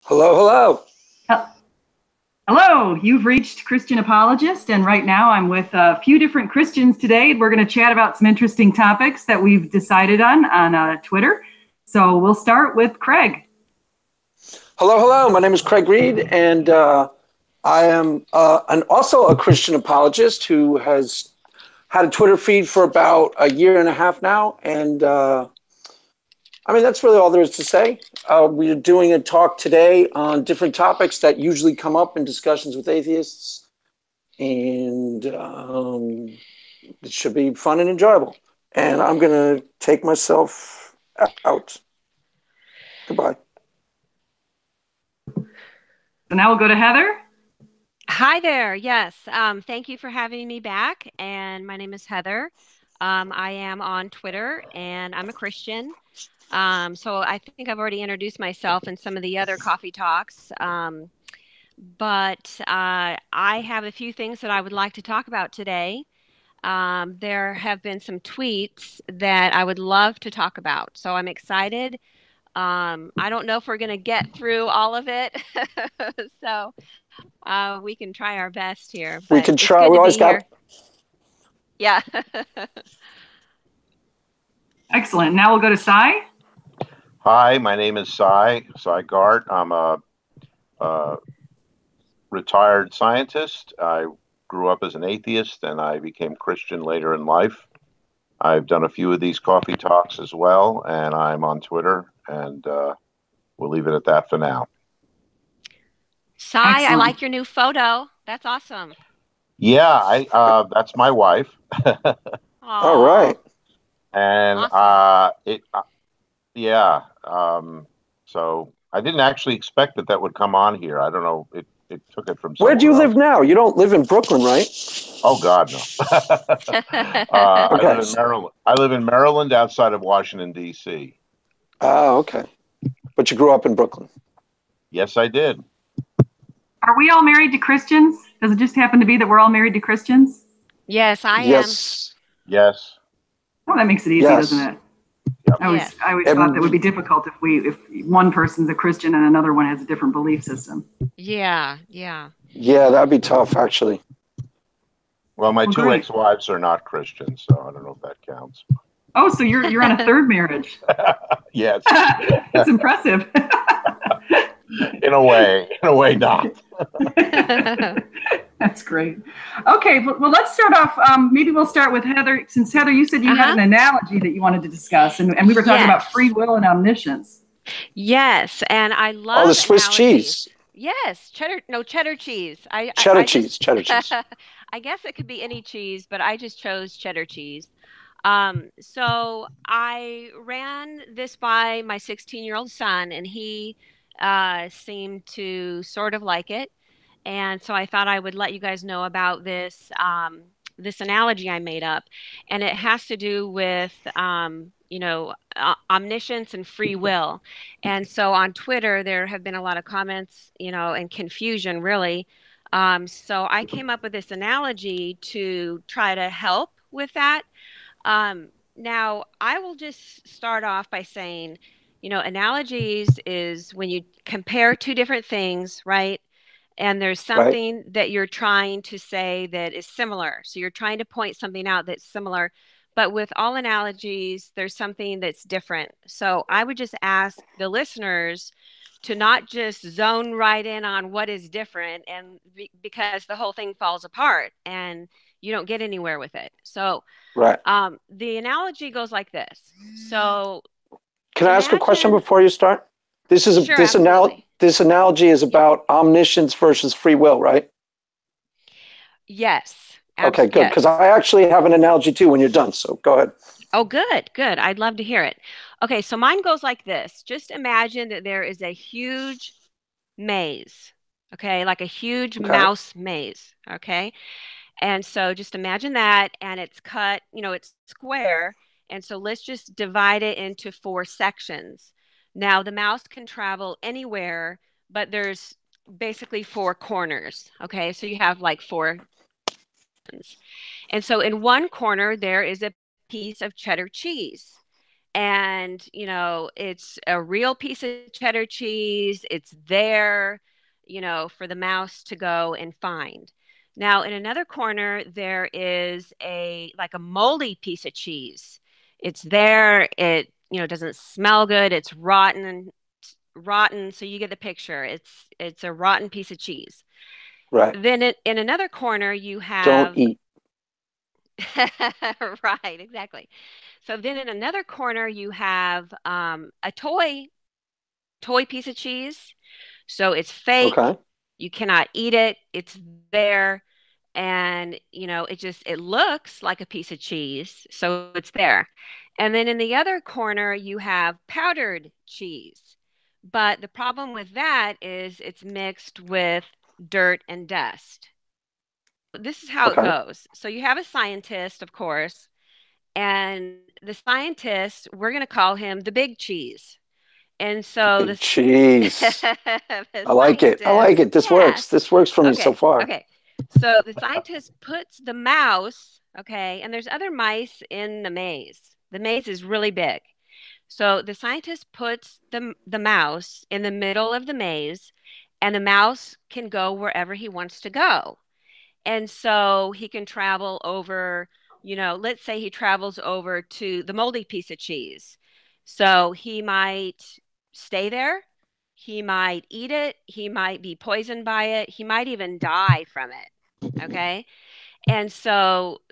Hello, hello. Hel- Hello, you've reached Christian Apologist, and right now I'm with a few different Christians today. We're going to chat about some interesting topics that we've decided on Twitter. So we'll start with Craig. Hello, hello. My name is Craig Reid, and I am also a Christian apologist who has had a Twitter feed for about a year and a half now. And that's really all there is to say. We're doing a talk today on different topics that usually come up in discussions with atheists. And it should be fun and enjoyable. And I'm going to take myself out. Goodbye. So now we'll go to Heather. Hi there. Yes. Thank you for having me back. And my name is Heather. I am on Twitter and I'm a Christian. So I think I've already introduced myself in some of the other coffee talks. But I have a few things that I would like to talk about today. There have been some tweets that I would love to talk about. So I'm excited. I don't know if we're going to get through all of it. So we can try our best here. We But can it's try. good We to always be here. got. Yeah. Excellent. Now we'll go to Cy. Hi, my name is Cy Garte. I'm a retired scientist. I grew up as an atheist and I became Christian later in life. I've done a few of these coffee talks as well, and I'm on Twitter, and we'll leave it at that for now. Cy, I Excellent. like your new photo. That's awesome. Yeah, that's my wife. All right. And Awesome. yeah. So I didn't actually expect that would come on here. I don't know. It took it from somewhere Where do you live else. now? You don't live in Brooklyn, right? Oh God, no. I Okay. live in Maryland. I live in Maryland, outside of Washington D.C. Oh, okay. But you grew up in Brooklyn. Yes, I did. Are we all married to Christians? Does it just happen to be that we're all married to Christians? Yes, I am. Yes. Yes. Well, that makes it easy, Yes. doesn't it? Yep. I always Yes. thought that would be difficult if one person's a Christian and another one has a different belief system. Yeah. Yeah, that'd be tough, actually. Well, my Well, two great. ex-wives are not Christians, so I don't know if that counts. Oh, so you're on a third marriage. Yes, That's impressive. in a way, not. That's great. Okay, well, let's start off. Maybe we'll start with Heather. Since Heather, you said you had Uh-huh. an analogy that you wanted to discuss, and we were talking about Yes. free will and omniscience. Yes, and I Oh, love the Swiss analogies. cheese. Yes, cheddar cheese. Cheddar I cheese. just Cheddar cheese. I guess it could be any cheese, but I just chose cheddar cheese. So I ran this by my 16-year-old son, and he seemed to sort of like it. And so I thought I would let you guys know about this analogy I made up, and it has to do with omniscience and free will. And so on Twitter, there have been a lot of comments, and confusion, really. So I came up with this analogy to try to help with that. Now, I will just start off by saying, analogies is when you compare two different things, right? And there's Right? something that you're trying to say that is similar. So you're trying to point something out that's similar. But with all analogies, there's something that's different. So I would just ask the listeners to not just zone right in on what is different, and because the whole thing falls apart and you don't get anywhere with it. So Right. the analogy goes like this. So Can I ask a question imagine, before you start? sure, absolutely. This analogy is Yeah. about omniscience versus free will, right? Yes. Okay, good. Because Yes. I actually have an analogy too when you're done. So go ahead. Oh, good, good. I'd love to hear it. Okay, so mine goes like this. Just imagine that there is a huge maze, okay, like a huge Okay. mouse maze, okay? And so just imagine that, and it's cut, it's square. And so let's just divide it into four sections. Now, the mouse can travel anywhere, but there's basically four corners, okay? So you have like four. And so in one corner, there is a piece of cheddar cheese. And, it's a real piece of cheddar cheese. It's there, for the mouse to go and find. Now, in another corner, there is like a moldy piece of cheese. It's there. It, doesn't smell good. It's rotten. So you get the picture. It's a rotten piece of cheese. Right. Then in another corner, you Don't have eat. right, exactly. So then in another corner, you have a toy piece of cheese. So it's fake. Okay. You cannot eat it. It's there. And, it looks like a piece of cheese. So it's there. And then in the other corner, you have powdered cheese. But the problem with that is it's mixed with dirt and dust. This is how it Okay. goes. So you have a scientist, of course, and the scientist, we're going to call him the big cheese. And so Big cheese. the I like it. I scientist, like it. This yes. works. This works for me so Okay. far. Okay. So the scientist puts the mouse, okay, and there's other mice in the maze. The maze is really big. So the scientist puts the mouse in the middle of the maze, and the mouse can go wherever he wants to go. And so he can travel over, let's say he travels over to the moldy piece of cheese. So he might stay there. He might eat it. He might be poisoned by it. He might even die from it. Okay. And so,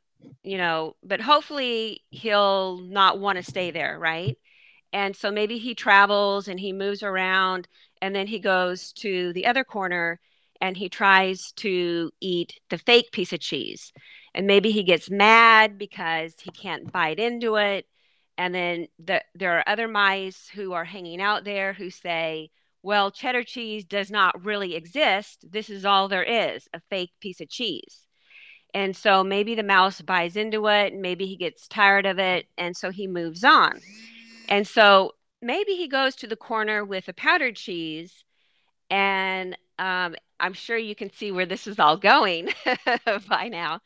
but hopefully he'll not want to stay there, right? And so maybe he travels and he moves around and then he goes to the other corner and he tries to eat the fake piece of cheese. And maybe he gets mad because he can't bite into it. And then there are other mice who are hanging out there who say, well, cheddar cheese does not really exist. This is all there is, a fake piece of cheese. And so maybe the mouse buys into it, and maybe he gets tired of it, and so he moves on. And so maybe he goes to the corner with a powdered cheese, and I'm sure you can see where this is all going by now.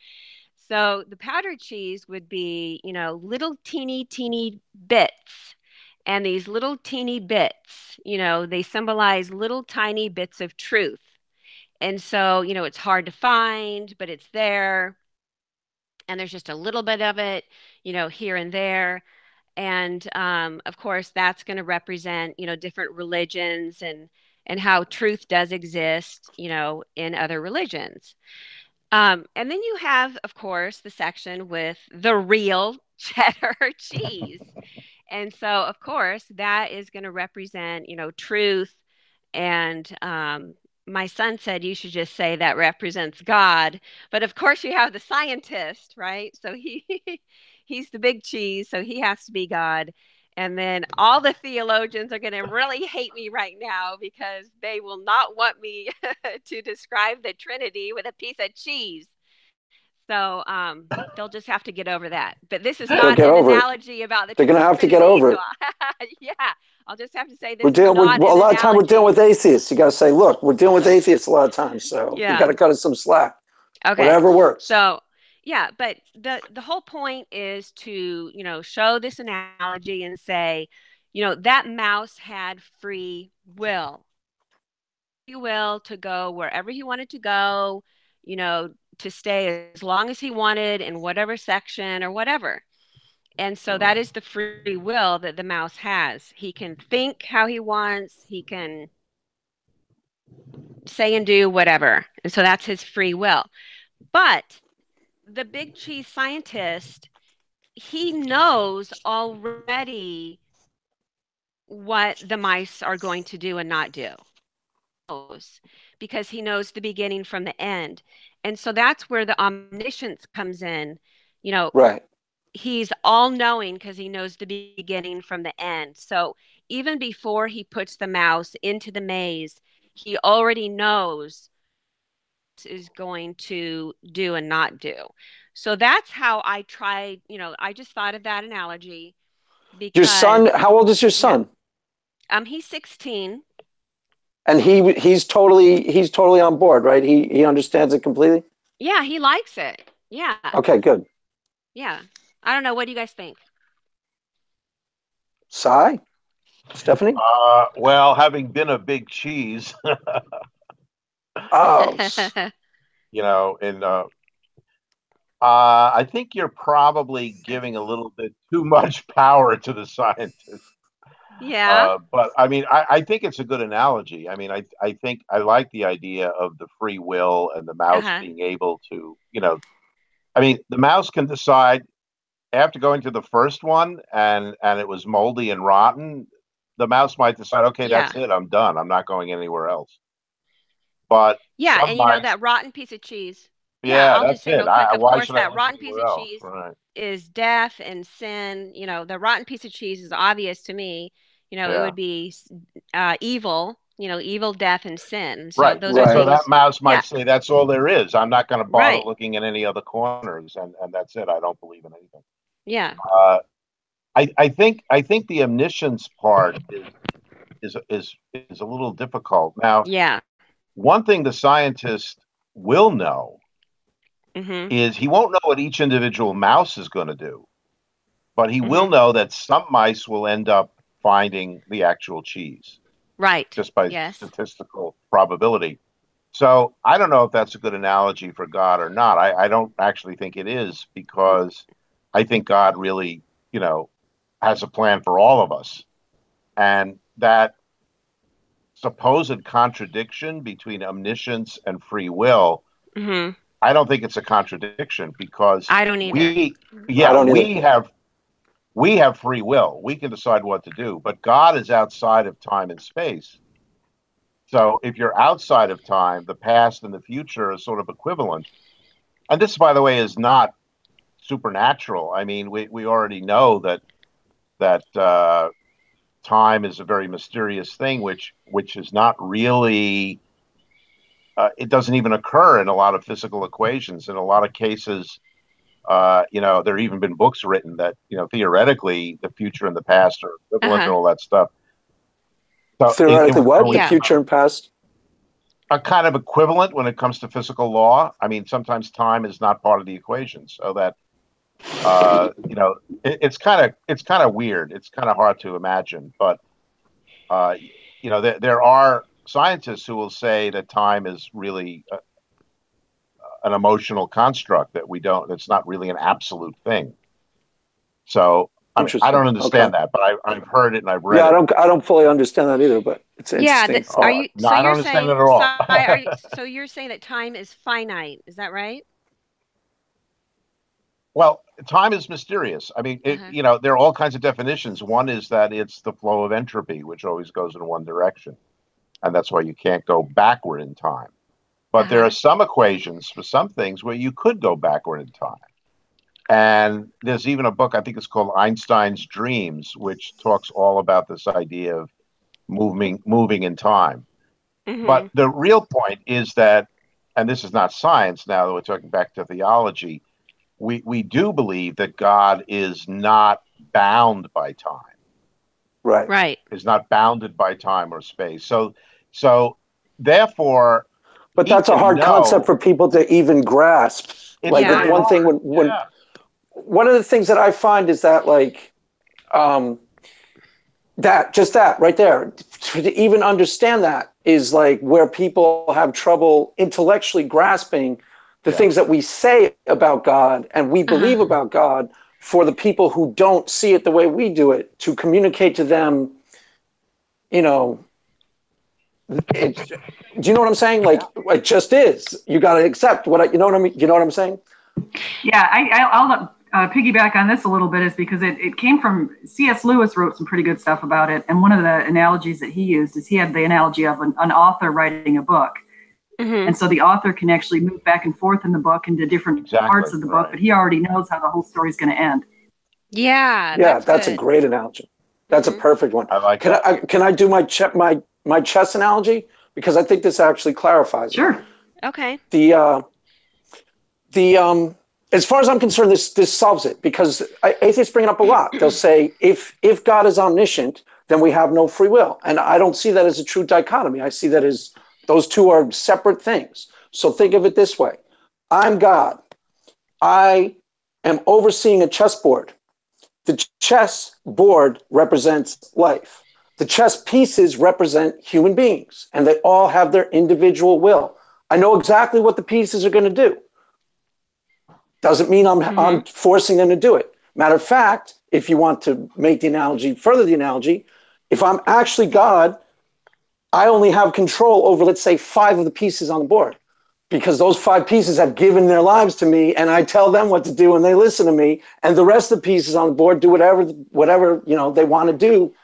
So the powdered cheese would be, little teeny bits. And these little teeny bits, they symbolize little tiny bits of truth. And so, it's hard to find, but it's there. And there's just a little bit of it, here and there. And of course, that's going to represent, different religions and how truth does exist, in other religions. And then you have, of course, the section with the real cheddar cheese. And so, of course, that is going to represent, truth. And my son said you should just say that represents God. But of course, you have the scientist, right? So he's the big cheese, so he has to be God. And then all the theologians are going to really hate me right now because they will not want me to describe the Trinity with a piece of cheese. So they'll just have to get over that. But this is They'll not get an over it. analogy about the They're going to have to get Trinity. over So it. yeah, I'll just have to say We're this is dealing with, not well, a an lot of time we're dealing analogy. with atheists. You got to say, look, we're dealing with atheists a lot of times. So we got Yeah. to cut us some slack. Okay. Whatever works. So yeah, but the whole point is to, show this analogy and say, that mouse had free will. Free will to go wherever he wanted to go, to stay as long as he wanted in whatever section or whatever. And so that is the free will that the mouse has. He can think how he wants, he can say and do whatever. And so that's his free will. But the big cheese scientist, he knows already what the mice are going to do and not do. Because he knows the beginning from the end. And so that's where the omniscience comes in. Right. He's all knowing because he knows the beginning from the end. So even before he puts the mouse into the maze, he already knows what is going to do and not do. So that's how I tried, I just thought of that analogy Your son, because how old is your yeah, son? he's 16. And he's totally on board, right? He understands it completely. Yeah, he likes it. Yeah. Okay, good. Yeah. I don't know. What do you guys think? Cy? Stephanie? Well, having been a big cheese, Oh, and I think you're probably giving a little bit too much power to the scientists. Yeah. But I mean, I think it's a good analogy. I mean, I think I like the idea of the free will and the mouse being able to, I mean, the mouse can decide after going to the first one and it was moldy and rotten, the mouse might decide, okay, that's it, I'm done. I'm not going anywhere else. But yeah, and you know that rotten piece of cheese. Yeah, I'll that's just say it. real quick. Of Why course, should I that look rotten piece anywhere of else? cheese Right. is death and sin. You know, the rotten piece of cheese is obvious to me. You know, it would be evil. You know, evil, death, and sin. So Right. those are So things. that mouse might say that's all there is. I'm not going to bother Right. looking in any other corners, and that's it. I don't believe in anything. Yeah. I think the omniscience part is a little difficult. Now, one thing the scientist will know is he won't know what each individual mouse is going to do, but he will know that some mice will end up finding the actual cheese. Right. Just by statistical probability. So I don't know if that's a good analogy for God or not. I don't actually think it is, because I think God really, has a plan for all of us. And that supposed contradiction between omniscience and free will, I don't think it's a contradiction, because I don't either. we have free will. We can decide what to do, but God is outside of time and space. So if you're outside of time, the past and the future are sort of equivalent. And this, by the way, is not supernatural. I mean, we already know that time is a very mysterious thing, which is not really. It doesn't even occur in a lot of physical equations. In a lot of cases, there have even been books written that theoretically the future and the past are equivalent and all that stuff. So theoretically, the future and past are kind of equivalent when it comes to physical law. I mean, sometimes time is not part of the equation, so that it's kind of weird. It's kind of hard to imagine, but there are scientists who will say that time is really an emotional construct that we don't. It's not really an absolute thing. So I don't understand that, but I've heard it and I've read it. I don't fully understand that either, but it's interesting. I don't understand it at all. So you're saying that time is finite? Is that right? Well, time is mysterious. I mean, there are all kinds of definitions. One is that it's the flow of entropy, which always goes in one direction, and that's why you can't go backward in time. But there are some equations for some things where you could go backward in time. And there's even a book, I think it's called Einstein's Dreams, which talks all about this idea of moving in time. But the real point is that, and this is not science now that we're talking back to theology, we do believe that God is not bound by time. Right. Is not bounded by time or space. So therefore, but that's a hard concept for people to even grasp. Like one thing when one of the things that I find is that that right there, to even understand that is like where people have trouble intellectually grasping the things that we say about God and we believe about God, for the people who don't see it the way we do it, to communicate to them, do you know what I'm saying? Like, it just is. You got to accept you know what I mean? You know what I'm saying? Yeah, I'll piggyback on this a little bit, is because it came from C.S. Lewis wrote some pretty good stuff about it. And one of the analogies that he used is he had the analogy of an author writing a book. And so the author can actually move back and forth in the book into different parts of the book, but he already knows how the whole story is going to end. Yeah. Yeah, that's a great analogy. That's a perfect one. I like can I do my chess analogy? Because I think this actually clarifies it. Okay. As far as I'm concerned, this solves it, because atheists bring it up a lot. They'll say, if God is omniscient, then we have no free will. And I don't see that as a true dichotomy. I see that as those two are separate things. So think of it this way. I'm God. I am overseeing a chessboard. The chess board represents life. The chess pieces represent human beings, and they all have their individual will. I know exactly what the pieces are going to do. Doesn't mean I'm forcing them to do it. Matter of fact, if you want to make the analogy, further the analogy, if I'm actually God, I only have control over, let's say, 5 of the pieces on the board, because those 5 pieces have given their lives to me, and I tell them what to do, and they listen to me, and the rest of the pieces on the board do whatever they want to do.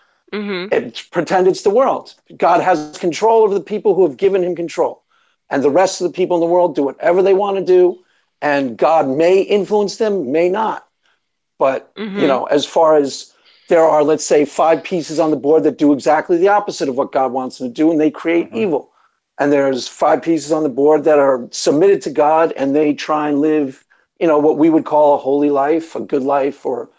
Pretend it's the world. God has control over the people who have given him control, and the rest of the people in the world do whatever they want to do, and God may influence them, may not. But as far as there are, let's say, 5 pieces on the board that do exactly the opposite of what God wants them to do, and they create evil. And there's 5 pieces on the board that are submitted to God, and they try and live, what we would call a holy life, a good life, or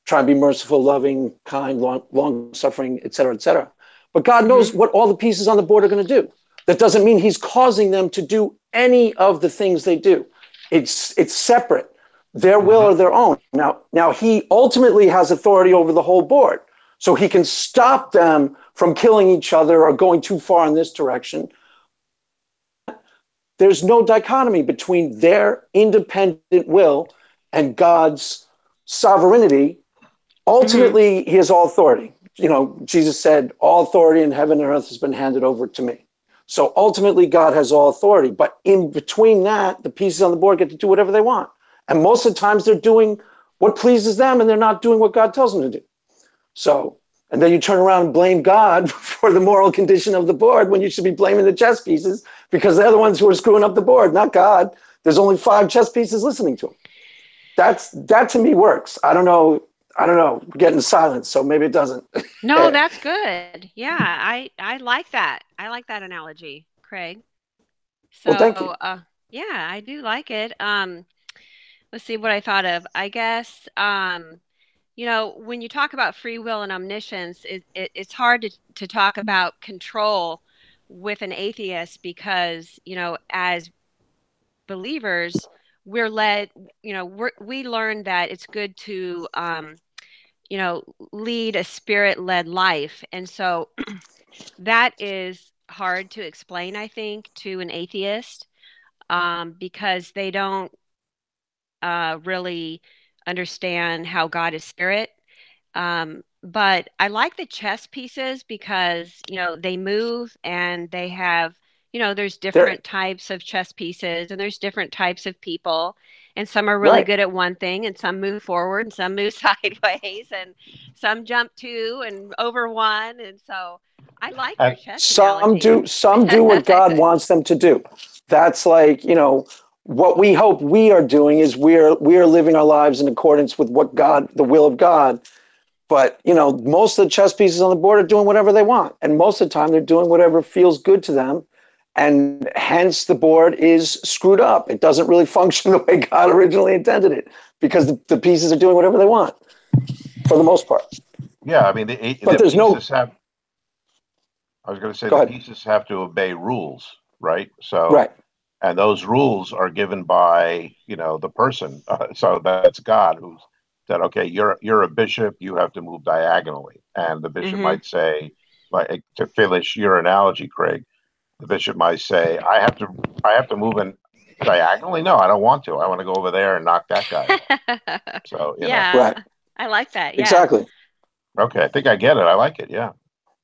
try and be merciful, loving, kind, long-suffering, et cetera, et cetera. But God knows what all the pieces on the board are going to do. That doesn't mean he's causing them to do any of the things they do. It's separate. Their will or their own. Now he ultimately has authority over the whole board. So he can stop them from killing each other or going too far in this direction. There's no dichotomy between their independent will and God's sovereignty. Ultimately, he has all authority. Jesus said, all authority in heaven and earth has been handed over to me. So ultimately, God has all authority. But in between that, the pieces on the board get to do whatever they want. And most of the times they're doing what pleases them, and they're not doing what God tells them to do. So, and then you turn around and blame God for the moral condition of the board when you should be blaming the chess pieces, because they're the ones who are screwing up the board, not God. There's only 5 chess pieces listening to him. That to me works. I don't know. We're getting silence, so maybe it doesn't. No, that's good. Yeah, I like that. I like that analogy, Craig. So, well, thank you. Yeah, I do like it. Let's see what I thought of. I guess, when you talk about free will and omniscience, it's hard to talk about control with an atheist because, as believers, we're led, we learn that it's good to, lead a spirit-led life. And so that is hard to explain, I think, to an atheist because they don't really understand how God is spirit. But I like the chess pieces because, they move and they have, there's different types of chess pieces and there's different types of people. And some are really good at one thing and some move forward and some move sideways and some jump 2 and over 1. And so I like your chess analogy. Some do what God wants them to do. That's like, what we hope we are doing is we are living our lives in accordance with what God, the will of God. But, most of the chess pieces on the board are doing whatever they want. And most of the time they're doing whatever feels good to them. And hence the board is screwed up. It doesn't really function the way God originally intended it because the pieces are doing whatever they want for the most part. Yeah, I mean, the pieces have to obey rules, right? So, and those rules are given by, the person. So that's God who said, okay, you're a bishop, you have to move diagonally. And the bishop might say, like, to finish your analogy, Craig, the bishop might say, I have to move in diagonally. No, I don't want to. I want to go over there and knock that guy out. So, I like that. Yeah. Exactly. Okay, I think I get it. I like it. Yeah.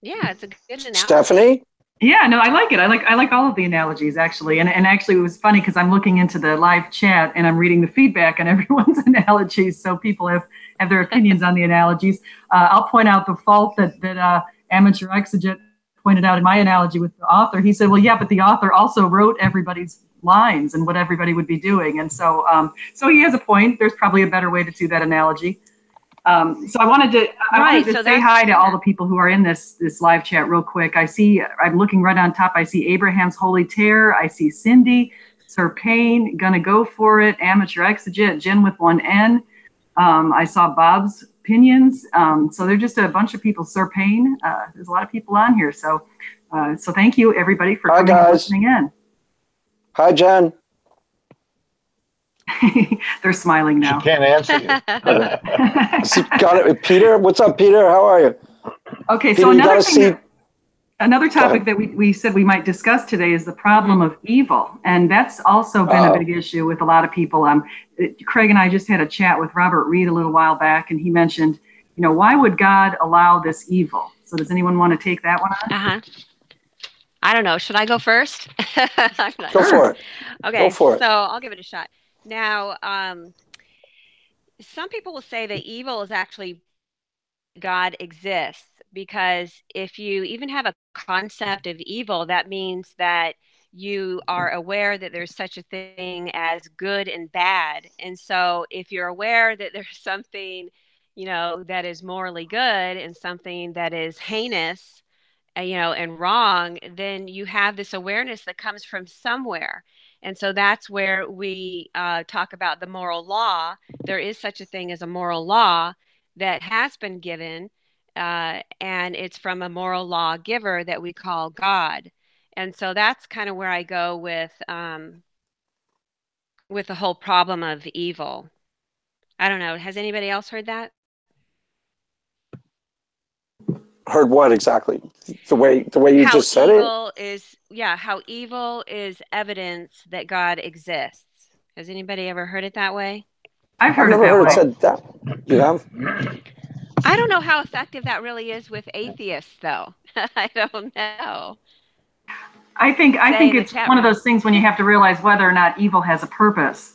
Yeah, it's a good analogy. Stephanie? Yeah, no, I like it. I like all of the analogies actually. And actually it was funny because I'm looking into the live chat and I'm reading the feedback on everyone's analogies. So people have their opinions on the analogies. I'll point out the fault that Amateur Exeget pointed out in my analogy with the author. He said, well, yeah, but the author also wrote everybody's lines and what everybody would be doing. And so so he has a point. There's probably a better way to do that analogy. So I wanted to say hi to all the people who are in this live chat real quick. I'm looking right on top. I see Abraham's Holy Terror. I see Cindy, Sir Payne, Gonna Go For It, Amateur Exeget, Jen with 1 N. I saw Bob's Opinions. So they're just a bunch of people. Sir Payne, there's a lot of people on here. So thank you everybody for coming and listening in. Hi, Jen. They're smiling She now. can't answer you. Got it. Peter, what's up, Peter? How are you? Okay, Peter, so you got a seat. another topic that we said we might discuss today is the problem of evil. And that's also been a big issue with a lot of people. Craig and I just had a chat with Robert Reid a little while back, and he mentioned, why would God allow this evil? So does anyone want to take that one on? I don't know. Should I go first? Go for it. Okay, Go for it. So I'll give it a shot. Now, some people will say that evil is actually God exists, because if you even have a concept of evil, that means that you are aware that there's such a thing as good and bad. And so if you're aware that there's something, that is morally good and something that is heinous, and wrong, then you have this awareness that comes from somewhere. And so that's where we talk about the moral law. There is such a thing as a moral law that has been given, and it's from a moral law giver that we call God. And so that's kind of where I go with the whole problem of evil. I don't know. Has anybody else heard that? Heard what exactly? The way you just said it? How evil is evidence that God exists. Has anybody ever heard it that way? I've never heard it said that. You have? I don't know how effective that really is with atheists, though. I don't know. I think it's one of those things when you have to realize whether or not evil has a purpose.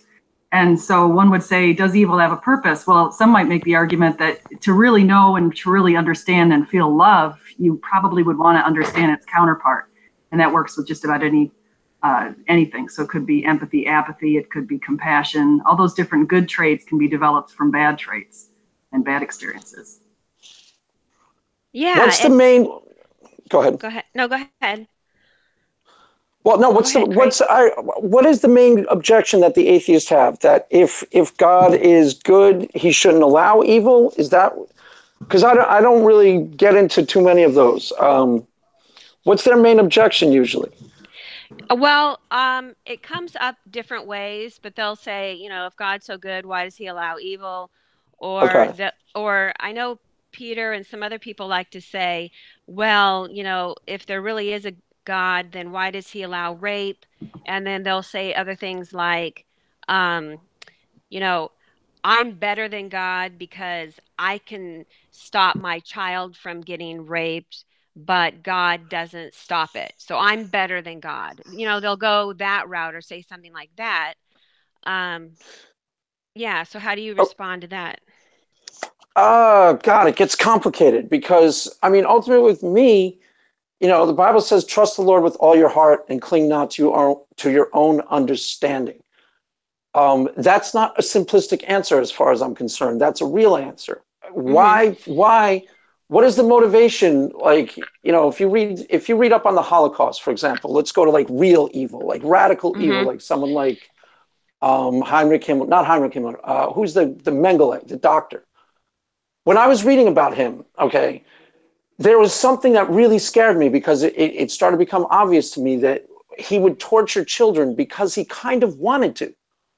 And so one would say, does evil have a purpose? Well, some might make the argument that to really know and to really understand and feel love, you probably would want to understand its counterpart. And that works with just about anything. So it could be empathy, apathy, it could be compassion. All those different good traits can be developed from bad traits and bad experiences. Yeah. What's the main... Go ahead. Go ahead. No, go ahead. Well, no, what is the main objection that the atheists have? That if God is good, he shouldn't allow evil? Is that... Because I don't really get into too many of those. What's their main objection usually? Well, it comes up different ways, but they'll say, if God's so good, why does he allow evil? Or I know Peter and some other people like to say, well, if there really is a God, then why does he allow rape? And then they'll say other things like, I'm better than God because I can stop my child from getting raped, but God doesn't stop it. So I'm better than God. They'll go that route or say something like that. Yeah. So how do you respond to that? God, it gets complicated because, ultimately with me, the Bible says, trust the Lord with all your heart and cling not to your own understanding. That's not a simplistic answer as far as I'm concerned. That's a real answer. Why? What is the motivation? Like, if you read up on the Holocaust, for example, let's go to like real evil, like radical evil, like someone like Heinrich Himmler, not Heinrich Himmler, who's the Mengele, the doctor. When I was reading about him, okay, there was something that really scared me because it started to become obvious to me that he would torture children because he kind of wanted to.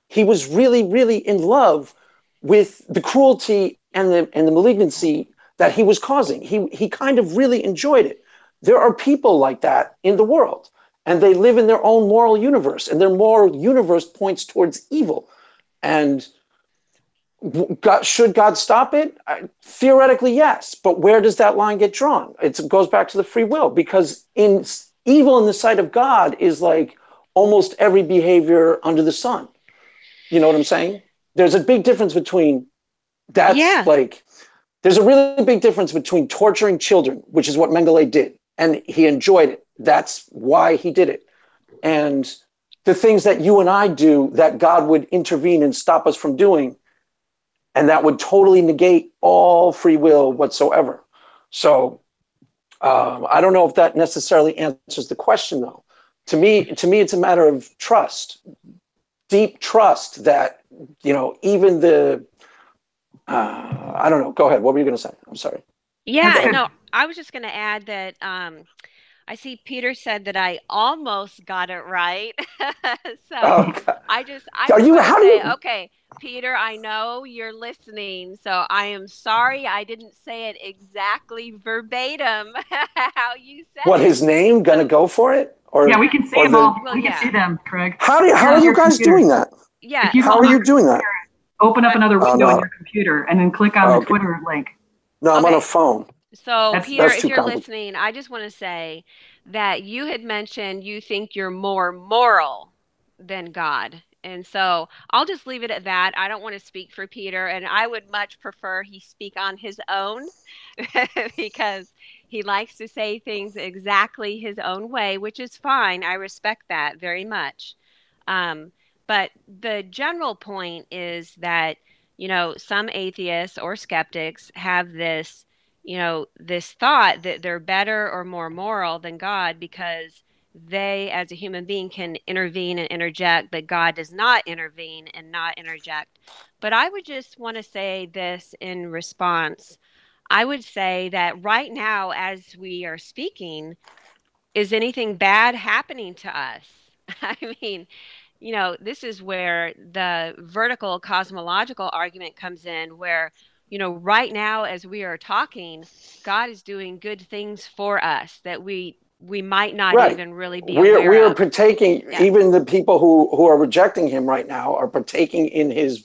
He was really, really in love with the cruelty and the malignancy that he was causing. He kind of really enjoyed it. There are people like that in the world, and they live in their own moral universe, and their moral universe points towards evil. And should God stop it? Theoretically, yes. But where does that line get drawn? It goes back to the free will, because evil in the sight of God is like almost every behavior under the sun. You know what I'm saying? There's a big difference between there's a really big difference between torturing children, which is what Mengele did, and he enjoyed it. That's why he did it. And the things that you and I do that God would intervene and stop us from doing, and that would totally negate all free will whatsoever. So I don't know if that necessarily answers the question, though. To me, it's a matter of trust, deep trust that, even the, I don't know. Go ahead. What were you going to say? I'm sorry. Yeah, no, I was just going to add that I see Peter said that I almost got it right. So Oh, God. I just Are you? want to How do say, you? okay, Peter, I know you're listening, so I am sorry I didn't say it exactly verbatim how you said What, it. his name? Gonna So go for it, Yeah, or we can see or them the? all. well, We can see yeah. them, Craig. How Here are on you your guys computer. doing that? Yeah. If you go How on are your you doing that? open up What? another Oh window on no. your computer and then click on the Okay. Twitter link. No, I'm on a Okay. phone. So, That's Peter, That's if too you're complicated. listening, I just want to say that you had mentioned you think you're more moral than God. And so I'll just leave it at that. I don't want to speak for Peter, and I would much prefer he speak on his own because he likes to say things exactly his own way, which is fine. I respect that very much. Um, but the general point is that, some atheists or skeptics have this, this thought that they're better or more moral than God because they, as a human being, can intervene and interject, but God does not intervene and not interject. But I would just want to say this in response. I would say that right now, as we are speaking, is anything bad happening to us? I mean, this is where the vertical cosmological argument comes in, where, right now, as we are talking, God is doing good things for us that we might not Right. even really be We aware are of. partaking. Yeah. Even the people who are rejecting him right now are partaking in his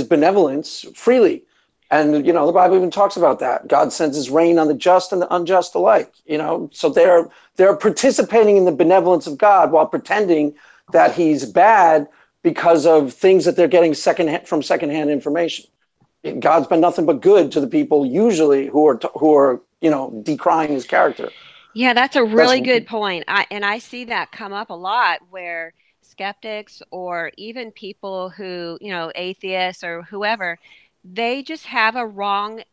benevolence freely. And the Bible even talks about that. God sends his rain on the just and the unjust alike. So they're participating in the benevolence of God while pretending that he's bad because of things that they're getting from secondhand information. God's been nothing but good to the people usually who are decrying his character. Yeah, that's a That's really good point. I see that come up a lot where skeptics or even people who, atheists or whoever, they just have a wrong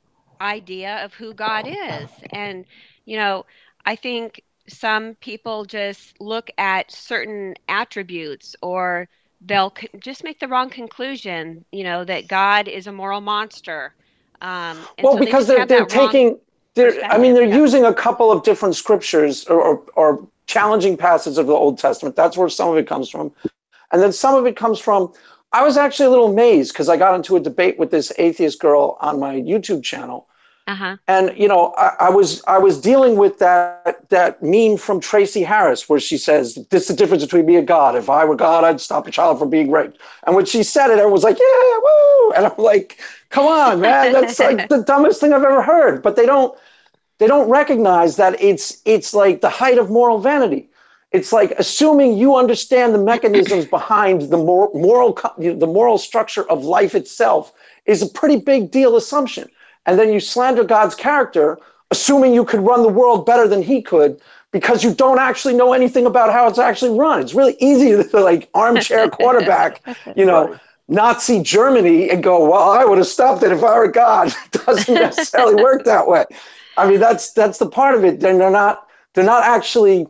idea of who God is. And, you know, I think some people just look at certain attributes or they'll just make the wrong conclusion, that God is a moral monster. And Well, so they because just have they're that wrong taking perspective. they're Yeah. using a couple of different scriptures or challenging passages of the Old Testament. That's where some of it comes from, and then some of it comes from. I was actually a little amazed because I got into a debate with this atheist girl on my YouTube channel, Uh-huh. and I was dealing with that meme from Tracy Harris where she says, "This is the difference between me and God. If I were God, I'd stop a child from being raped." And when she said it, everyone was like, "Yeah, woo!" And I'm like, "Come on, man, that's like the dumbest thing I've ever heard." But they don't recognize that it's like the height of moral vanity. It's like assuming you understand the mechanisms behind the moral structure of life itself is a pretty big deal assumption. And then you slander God's character, assuming you could run the world better than he could because you don't actually know anything about how it's actually run. It's really easy to like armchair quarterback, Right. Nazi Germany and go, well, I would have stopped it if I were God. It doesn't necessarily work that way. I mean, that's the part of it. They're not actually,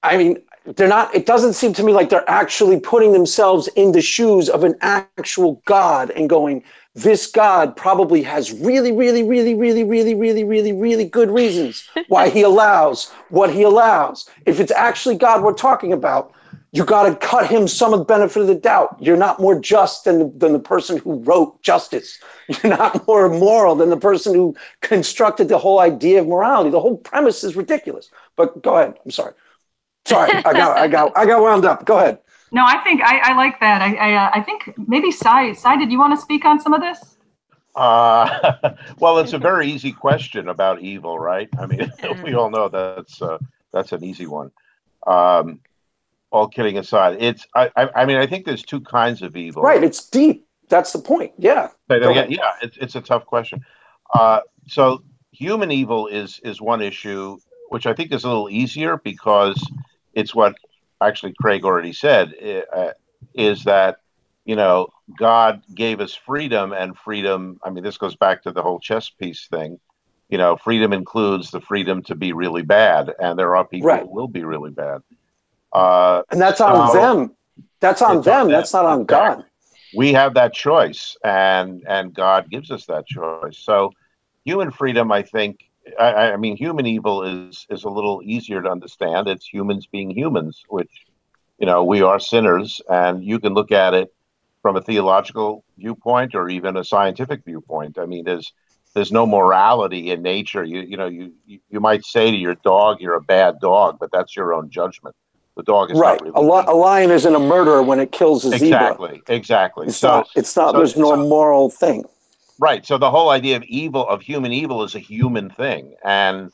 I mean, they're not, it doesn't seem to me like they're actually putting themselves in the shoes of an actual God and going, this God probably has really, really, really, really, really, really, really, really good reasons why he allows what he allows. If it's actually God we're talking about, you got to cut him some of the benefit of the doubt. You're not more just than the person who wrote justice. You're not more moral than the person who constructed the whole idea of morality. The whole premise is ridiculous. But go ahead. I'm sorry. Sorry, I got wound up. Go ahead. No, I think I like that. I think maybe Sai, did you want to speak on some of this? Well, it's a very easy question about evil, right? I mean, we all know that's an easy one. All kidding aside, I mean, I think there's two kinds of evil. Right, it's deep. That's the point. Yeah. Yeah, it's a tough question. So human evil is one issue, which I think is a little easier because it's what actually Craig already said, is that, God gave us freedom, and freedom, I mean, this goes back to the whole chess piece thing. Freedom includes the freedom to be really bad, and there are people Right. who will be really bad. And that's on them. That's on them. That's not on God. We have that choice, and God gives us that choice. So human freedom, I think, I mean, human evil is a little easier to understand. It's humans being humans, which, we are sinners, and you can look at it from a theological viewpoint or even a scientific viewpoint. I mean, there's no morality in nature. You might say to your dog, "You're a bad dog," but that's your own judgment. The dog is right. not really A lion isn't a murderer when it kills a zebra. Exactly. It's not. There's no moral thing. Right. So the whole idea of evil, of human evil, is a human thing, and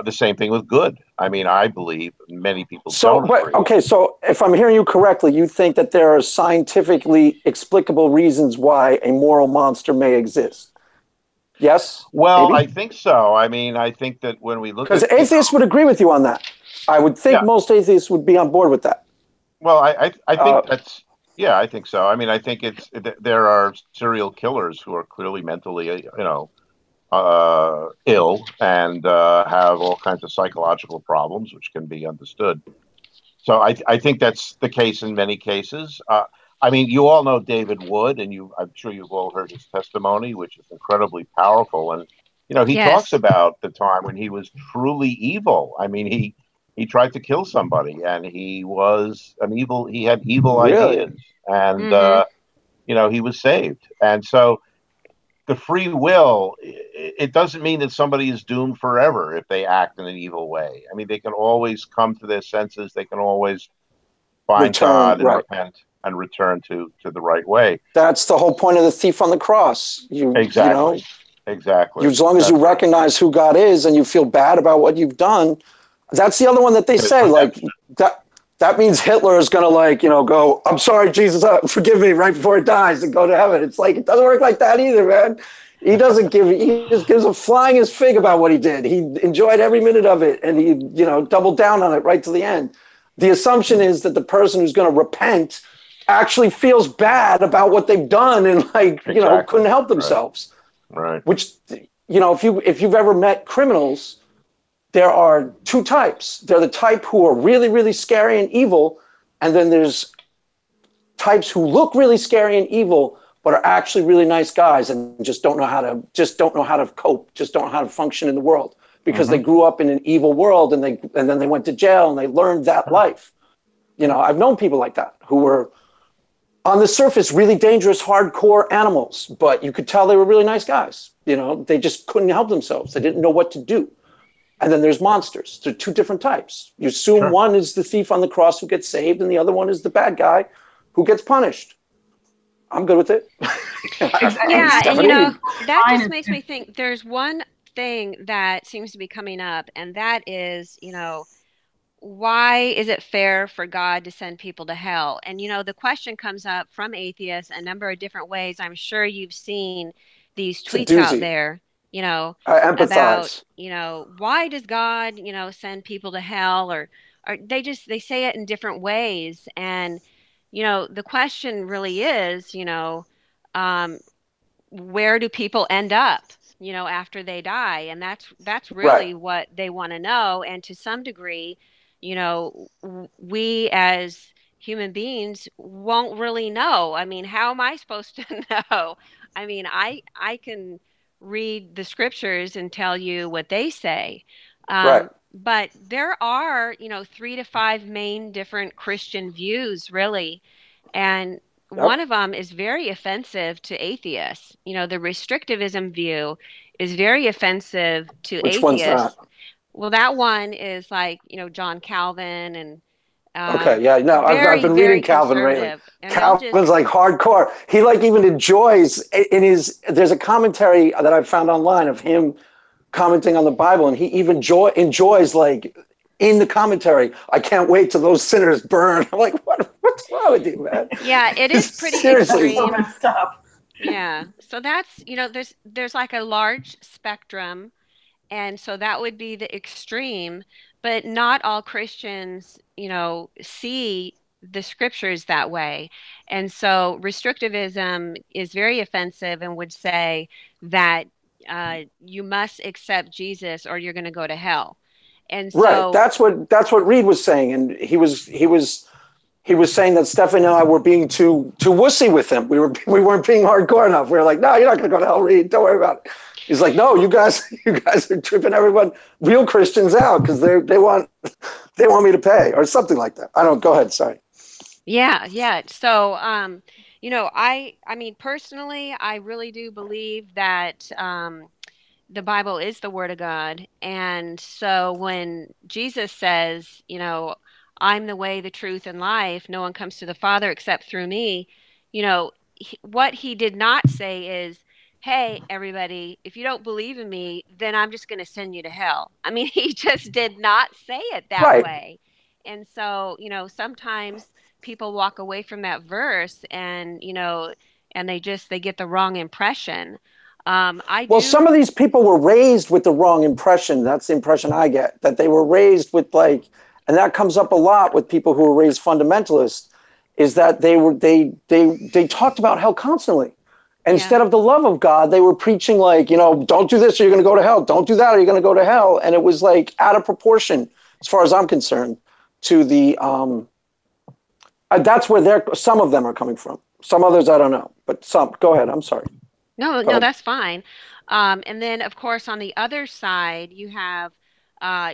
the same thing with good. I mean, I believe many people don't agree. Okay, so if I'm hearing you correctly, you think that there are scientifically explicable reasons why a moral monster may exist. Yes? Well, maybe? I think so. I mean, I think that when we look at... Because atheists would agree with you on that. I would think most atheists would be on board with that. Well, I think that's... Yeah, I think so. I mean, I think there are serial killers who are clearly mentally, ill and have all kinds of psychological problems, which can be understood. So I think that's the case in many cases. I mean, you all know David Wood, and I'm sure you've all heard his testimony, which is incredibly powerful. And he talks about the time when he was truly evil. I mean, he tried to kill somebody, and he was he had evil ideas, and he was saved. And so the free will, it doesn't mean that somebody is doomed forever if they act in an evil way. I mean, they can always come to their senses. They can always find God and repent and return to the right way. That's the whole point of the thief on the cross. Exactly. As long as you recognize who God is and you feel bad about what you've done, that's the other one that they say, like, that means Hitler is going to, go, "I'm sorry, Jesus, forgive me," right before he dies and go to heaven. It's like, it doesn't work like that either, man. He just gives a flying his fig about what he did. He enjoyed every minute of it, and he, doubled down on it right to the end. The assumption is that the person who's going to repent actually feels bad about what they've done and couldn't help themselves. Right. Which, if you've ever met criminals, there are two types. They're the type who are really, really scary and evil, and then there's types who look really scary and evil, but are actually really nice guys and just don't know how to cope, just don't know how to function in the world because they grew up in an evil world and then they went to jail and they learned that life. I've known people like that who were on the surface really dangerous, hardcore animals, but you could tell they were really nice guys. They just couldn't help themselves. They didn't know what to do. And then there's monsters. There are two different types. You assume one is the thief on the cross who gets saved, and the other one is the bad guy who gets punished. I'm good with it. Yeah, and that just makes me think there's one thing that seems to be coming up, and that is, why is it fair for God to send people to hell? And, the question comes up from atheists a number of different ways. I'm sure you've seen these tweets out there. I empathize. About, why does God, send people to hell or they say it in different ways. And, the question really is, where do people end up, after they die? And that's really what they want to know. And to some degree, we as human beings won't really know. I mean, how am I supposed to know? I mean, I can read the scriptures and tell you what they say. But there are, 3 to 5 main different Christian views, really. And one of them is very offensive to atheists. The restrictivism view is very offensive to atheists. Which one's that? Well, that one is like, John Calvin and I've been reading Calvin lately. Calvin's like hardcore. He even enjoys there's a commentary that I found online of him commenting on the Bible, and he even enjoys in the commentary, "I can't wait till those sinners burn." I'm like, what's wrong with you, man? Yeah, it is pretty Seriously. extreme. Yeah. So that's, there's like a large spectrum. And so that would be the extreme, but not all Christians, see the scriptures that way. And so restrictivism is very offensive and would say that you must accept Jesus or you're going to go to hell. And so that's what Reid was saying, and he was saying that Stephanie and I were being too wussy with him. We weren't being hardcore enough. We were like, "No, you're not going to go to hell, Reid. Don't worry about it." He's like, no, you guys are tripping everyone, real Christians out because they want me to pay or something like that. I don't. Go ahead. Sorry. Yeah. So, I mean, personally, I really do believe that the Bible is the Word of God. And so when Jesus says, I'm the way, the truth, and life, no one comes to the Father except through me, what he did not say is, hey, everybody, if you don't believe in me, then I'm just going to send you to hell. I mean, he just did not say it that Right. way. And so, sometimes people walk away from that verse and, and they get the wrong impression. Well, some of these people were raised with the wrong impression. That's the impression I get, that they were raised with and that comes up a lot with people who were raised fundamentalist, is that they talked about hell constantly. Instead of the love of God, they were preaching don't do this or you're going to go to hell. Don't do that or you're going to go to hell. And it was out of proportion, as far as I'm concerned, to the, that's where some of them are coming from. Some others, I don't know, but some. Go ahead. I'm sorry. No, that's fine. And then, of course, on the other side, you have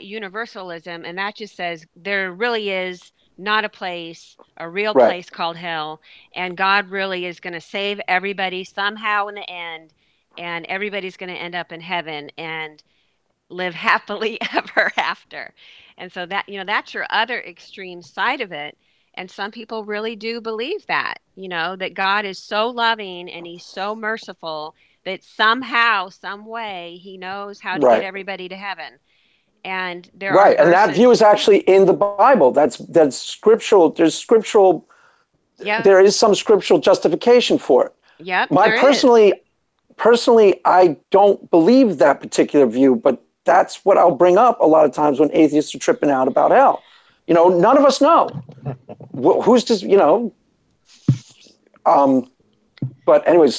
Universalism, and that just says there really is not a real place called hell, and God really is going to save everybody somehow in the end, and everybody's going to end up in heaven and live happily ever after. And so that's your other extreme side of it. And some people really do believe that, that God is so loving and he's so merciful that somehow, some way, he knows how to get everybody to heaven. And there are verses, and that view is actually in the Bible. That's scriptural. There's scriptural. Yep. There is some scriptural justification for it. Yep. Personally, I don't believe that particular view, but that's what I'll bring up a lot of times when atheists are tripping out about hell. None of us know. Who's just, but anyways,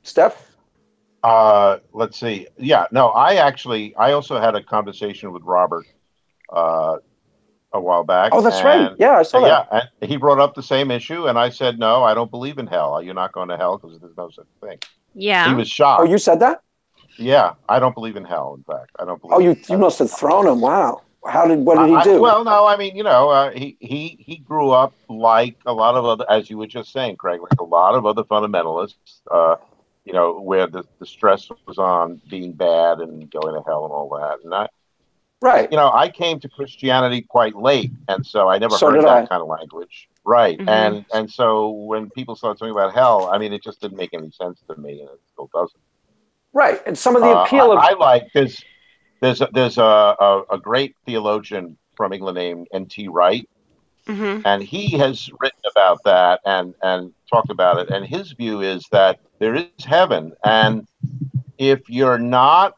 Steph? Let's see. Yeah, no, I also had a conversation with Robert a while back. Oh, that's right. Yeah, I saw that. Yeah, and he brought up the same issue, and I said, no, I don't believe in hell. You're not going to hell because there's no such thing. Yeah. He was shocked. Oh, you said that? Yeah, I don't believe in hell, in fact. I don't believe you must have thrown him. Wow. What did he do? Well, no, I mean, he grew up like a lot of other, as you were just saying, Craig, like a lot of other fundamentalists, where the stress was on being bad and going to hell and all that. And I came to Christianity quite late, and so I never heard that kind of language. Right. Mm-hmm. And so when people started talking about hell, I mean, it just didn't make any sense to me, and it still doesn't. Right. And some of the appeal I like this. There's a great theologian from England named N.T. Wright, mm-hmm. and he has written about that and talked about it. And his view is that there is heaven, and if you're not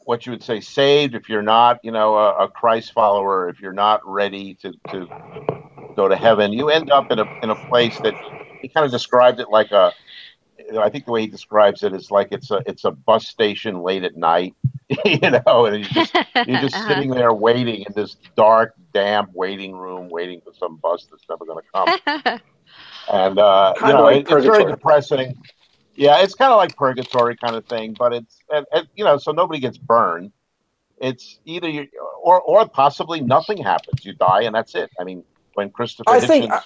what you would say saved, if you're not a Christ follower, if you're not ready to go to heaven, you end up in a place that he kind of described it like I think the way he describes it is like it's a bus station late at night, and you're just sitting there waiting in this dark, damp waiting room, waiting for some bus that's never going to come. And it's very depressing. Yeah, it's kind of like purgatory kind of thing, but it's so nobody gets burned. It's either you or possibly nothing happens. You die and that's it. I mean, when Christopher Hitchens,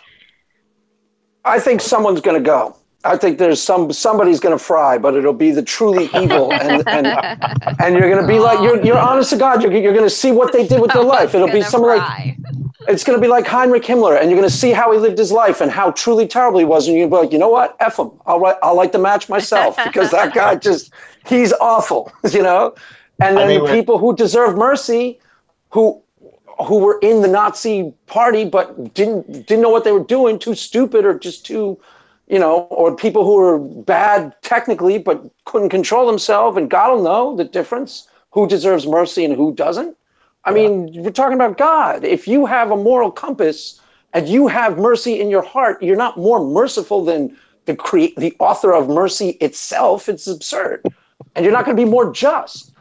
I think someone's going to go. I think there's somebody's going to fry, but it'll be the truly evil, and you're going to be like you're honest to God. You're going to see what they did with their life. It'll be something like it's going to be like Heinrich Himmler, and you're going to see how he lived his life and how truly terrible he was, and you're going to be like, you know what, F him. I'll light the match myself because that guy he's awful, And then the people who deserve mercy, who were in the Nazi party but didn't know what they were doing, too stupid or just too. Or people who are bad technically but couldn't control themselves, and God will know the difference, who deserves mercy and who doesn't. I mean, we're talking about God. If you have a moral compass and you have mercy in your heart, you're not more merciful than the author of mercy itself. It's absurd. And you're not going to be more just.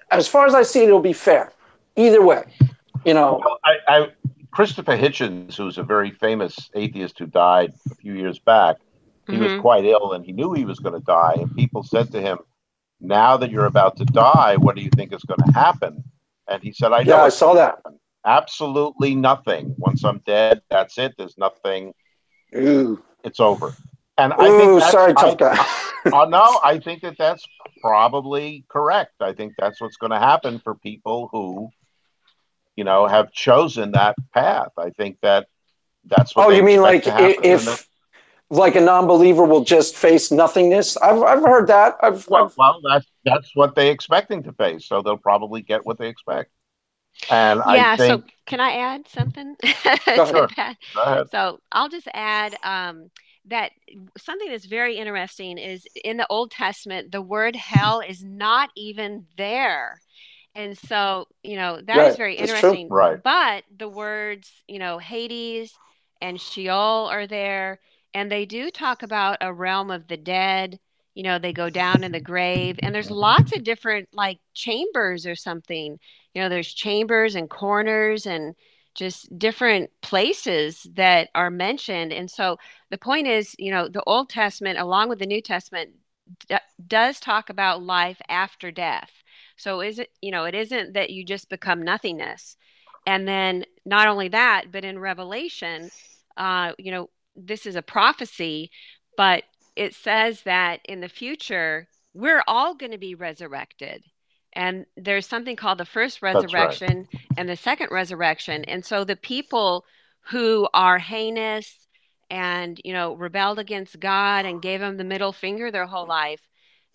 As far as I see it, it'll be fair. Either way, Well, Christopher Hitchens, who's a very famous atheist who died a few years back, He was quite ill and he knew he was going to die. And people said to him, now that you're about to die, what do you think is going to happen? And he said, I know. Yeah, I saw that. Absolutely nothing. Once I'm dead, that's it. There's nothing. Ooh. It's over. And Ooh, I think that's, sorry, tough guy. no, I think that that's probably correct. I think that's what's going to happen for people who, have chosen that path. I think that's what. Oh, they you mean like expect to happen. if like a non-believer will just face nothingness? I've heard that. Well, that's what they're expecting to face. So they'll probably get what they expect. And I think. So can I add something? Go ahead. Go ahead. So I'll just add that something that's very interesting is in the Old Testament, the word hell is not even there. And so, that is very interesting. Right. But the words, Hades and Sheol are there. And they do talk about a realm of the dead. They go down in the grave. And there's lots of different like chambers or something. There's chambers and corners and just different places that are mentioned. And so the point is, the Old Testament, along with the New Testament, does talk about life after death. So it isn't that you just become nothingness. And then not only that, but in Revelation, this is a prophecy, but it says that in the future, we're all going to be resurrected. And there's something called the first resurrection and the second resurrection. And so the people who are heinous and, rebelled against God and gave him the middle finger their whole life,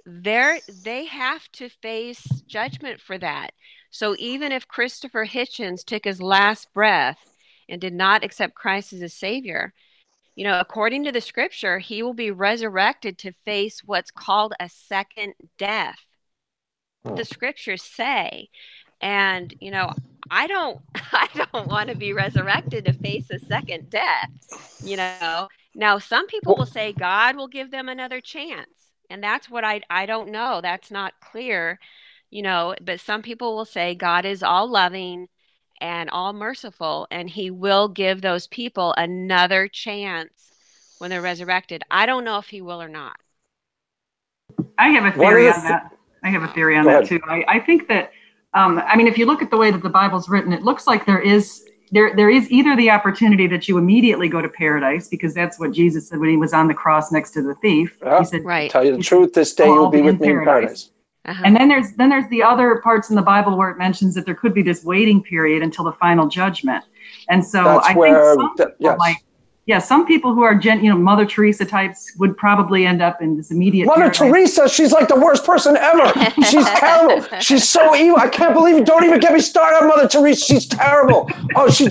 they have to face judgment for that. So even if Christopher Hitchens took his last breath and did not accept Christ as a savior, according to the scripture, he will be resurrected to face what's called a second death. The scriptures say. And I don't want to be resurrected to face a second death. Now some people will say God will give them another chance, and that's what I don't know. That's not clear, but some people will say God is all loving and all merciful, and he will give those people another chance when they're resurrected. I don't know if he will or not. I have a theory on that. I have a theory on that too. I think that, if you look at the way that the Bible's written, it looks like there is either the opportunity that you immediately go to paradise, because that's what Jesus said when he was on the cross next to the thief. He said, right. Tell you the truth, this day you'll be with me in paradise. And then there's the other parts in the Bible where it mentions that there could be this waiting period until the final judgment. And so that's I think some people who are Mother Teresa types would probably end up in this immediate Mother Teresa, she's like the worst person ever. She's terrible. She's so evil. I can't believe it. Don't even get me started on Mother Teresa. She's terrible. Oh, she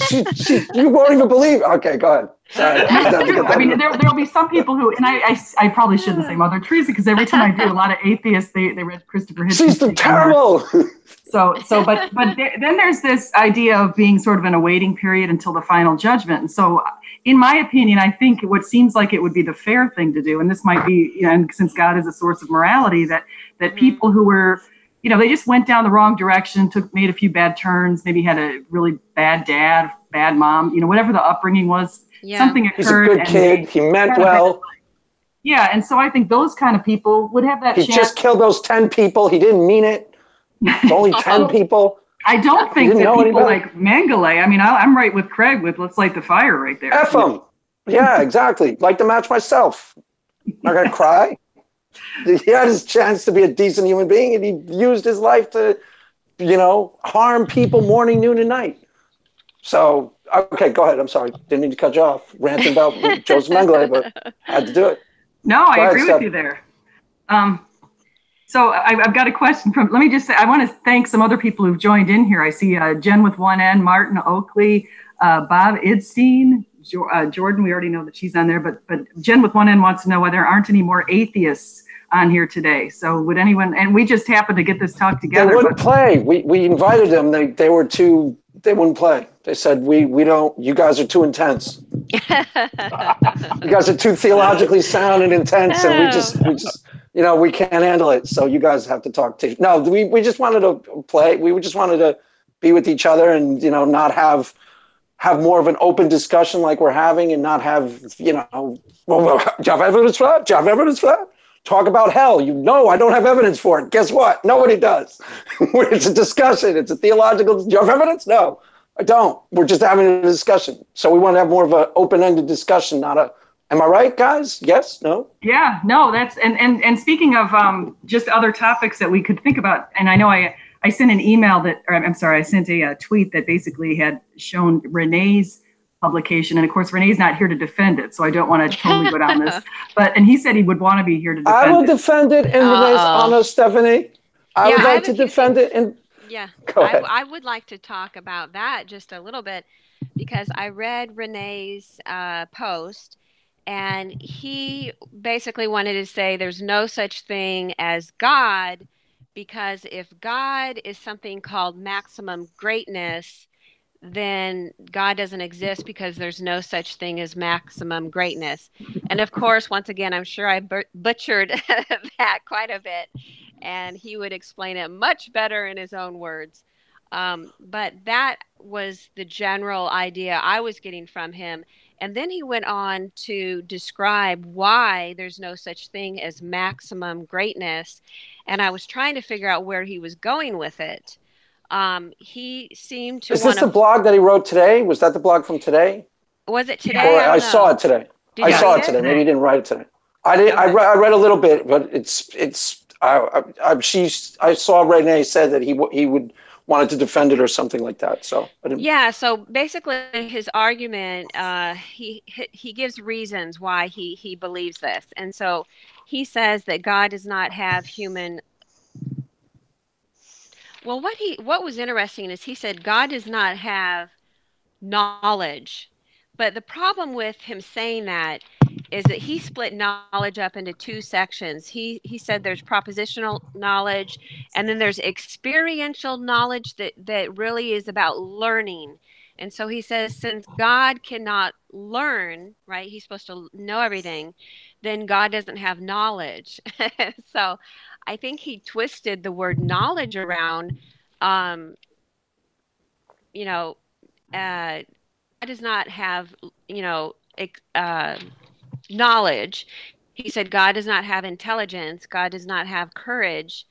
you won't even believe. Okay, go ahead. Sorry. There'll be some people who, and I probably shouldn't say Mother Teresa, because every time I do, a lot of atheists, they read Christopher Hitchens. She's terrible. But then there's this idea of being sort of in a waiting period until the final judgment. And so, in my opinion, I think what seems like it would be the fair thing to do, and this might be, and since God is a source of morality, that people who were, they just went down the wrong direction, made a few bad turns, maybe had a really bad dad, bad mom, whatever the upbringing was, something occurred. He's a good kid. He meant well. Yeah, and so I think those kind of people would have that chance. He just killed those 10 people. He didn't mean it. It's only 10 people. I don't think that people like Mengele, I'm right with Craig with let's light the fire right there. F him. Yeah, exactly. Like the match myself. Not going to cry. He had his chance to be a decent human being, and he used his life to, harm people morning, noon, and night. So, okay, go ahead. I'm sorry. Didn't mean to cut you off. Ranting about Joseph Mengele, but had to do it. No, I agree with you there. So I've got a question let me just say, I want to thank some other people who've joined in here. I see Jen with one N, Martin Oakley, Bob Idstein, Jordan, we already know that she's on there, but Jen with one N wants to know whether there aren't any more atheists on here today. So would anyone, and we just happened to get this talk together. They wouldn't play. We invited them. They wouldn't play. They said, we don't, you guys are too intense. You guys are too theologically sound and intense, and we just we can't handle it. So you guys have to talk to. No, we just wanted to play. We just wanted to be with each other and not have have more of an open discussion like we're having, and not have, well, do you have evidence for that? Do you have evidence for that? Talk about hell. I don't have evidence for it. Guess what? Nobody does. It's a discussion. It's a theological. Do you have evidence? No, I don't. We're just having a discussion. So we want to have more of an open-ended discussion, not a, am I right, guys? Yes? No? Yeah, no, that's, and speaking of just other topics that we could think about, and I know I sent an email I sent a tweet that basically had shown Renee's publication. And of course, Renee's not here to defend it, so I don't want to totally go down this. And he said he would want to be here to defend it. I will defend it in Renee's honor, Stephanie. I would like to defend it. Go ahead. I would like to talk about that just a little bit, because I read Renee's post, and he basically wanted to say there's no such thing as God, because if God is something called maximum greatness, then God doesn't exist, because there's no such thing as maximum greatness. And of course, once again, I'm sure I butchered that quite a bit, and he would explain it much better in his own words. But that was the general idea I was getting from him. And then he went on to describe why there's no such thing as maximum greatness. And I was trying to figure out where he was going with it. He seemed to. Is this the blog that he wrote today? Was that the blog from today? Was it today? Or I saw it today. I saw it today. Maybe he didn't write it today. I did. I read a little bit, but I saw Renee said that he would wanted to defend it or something like that. So yeah. So basically, his argument, he gives reasons why he believes this, and so he says that God does not have human. Well, what was interesting is he said God does not have knowledge, but the problem with him saying that is that he split knowledge up into two sections. He said there's propositional knowledge, and then there's experiential knowledge that really is about learning. And so he says, since God cannot learn, right, he's supposed to know everything, then God doesn't have knowledge. So I think he twisted the word knowledge around. God does not have, knowledge. He said God does not have intelligence, God does not have courage,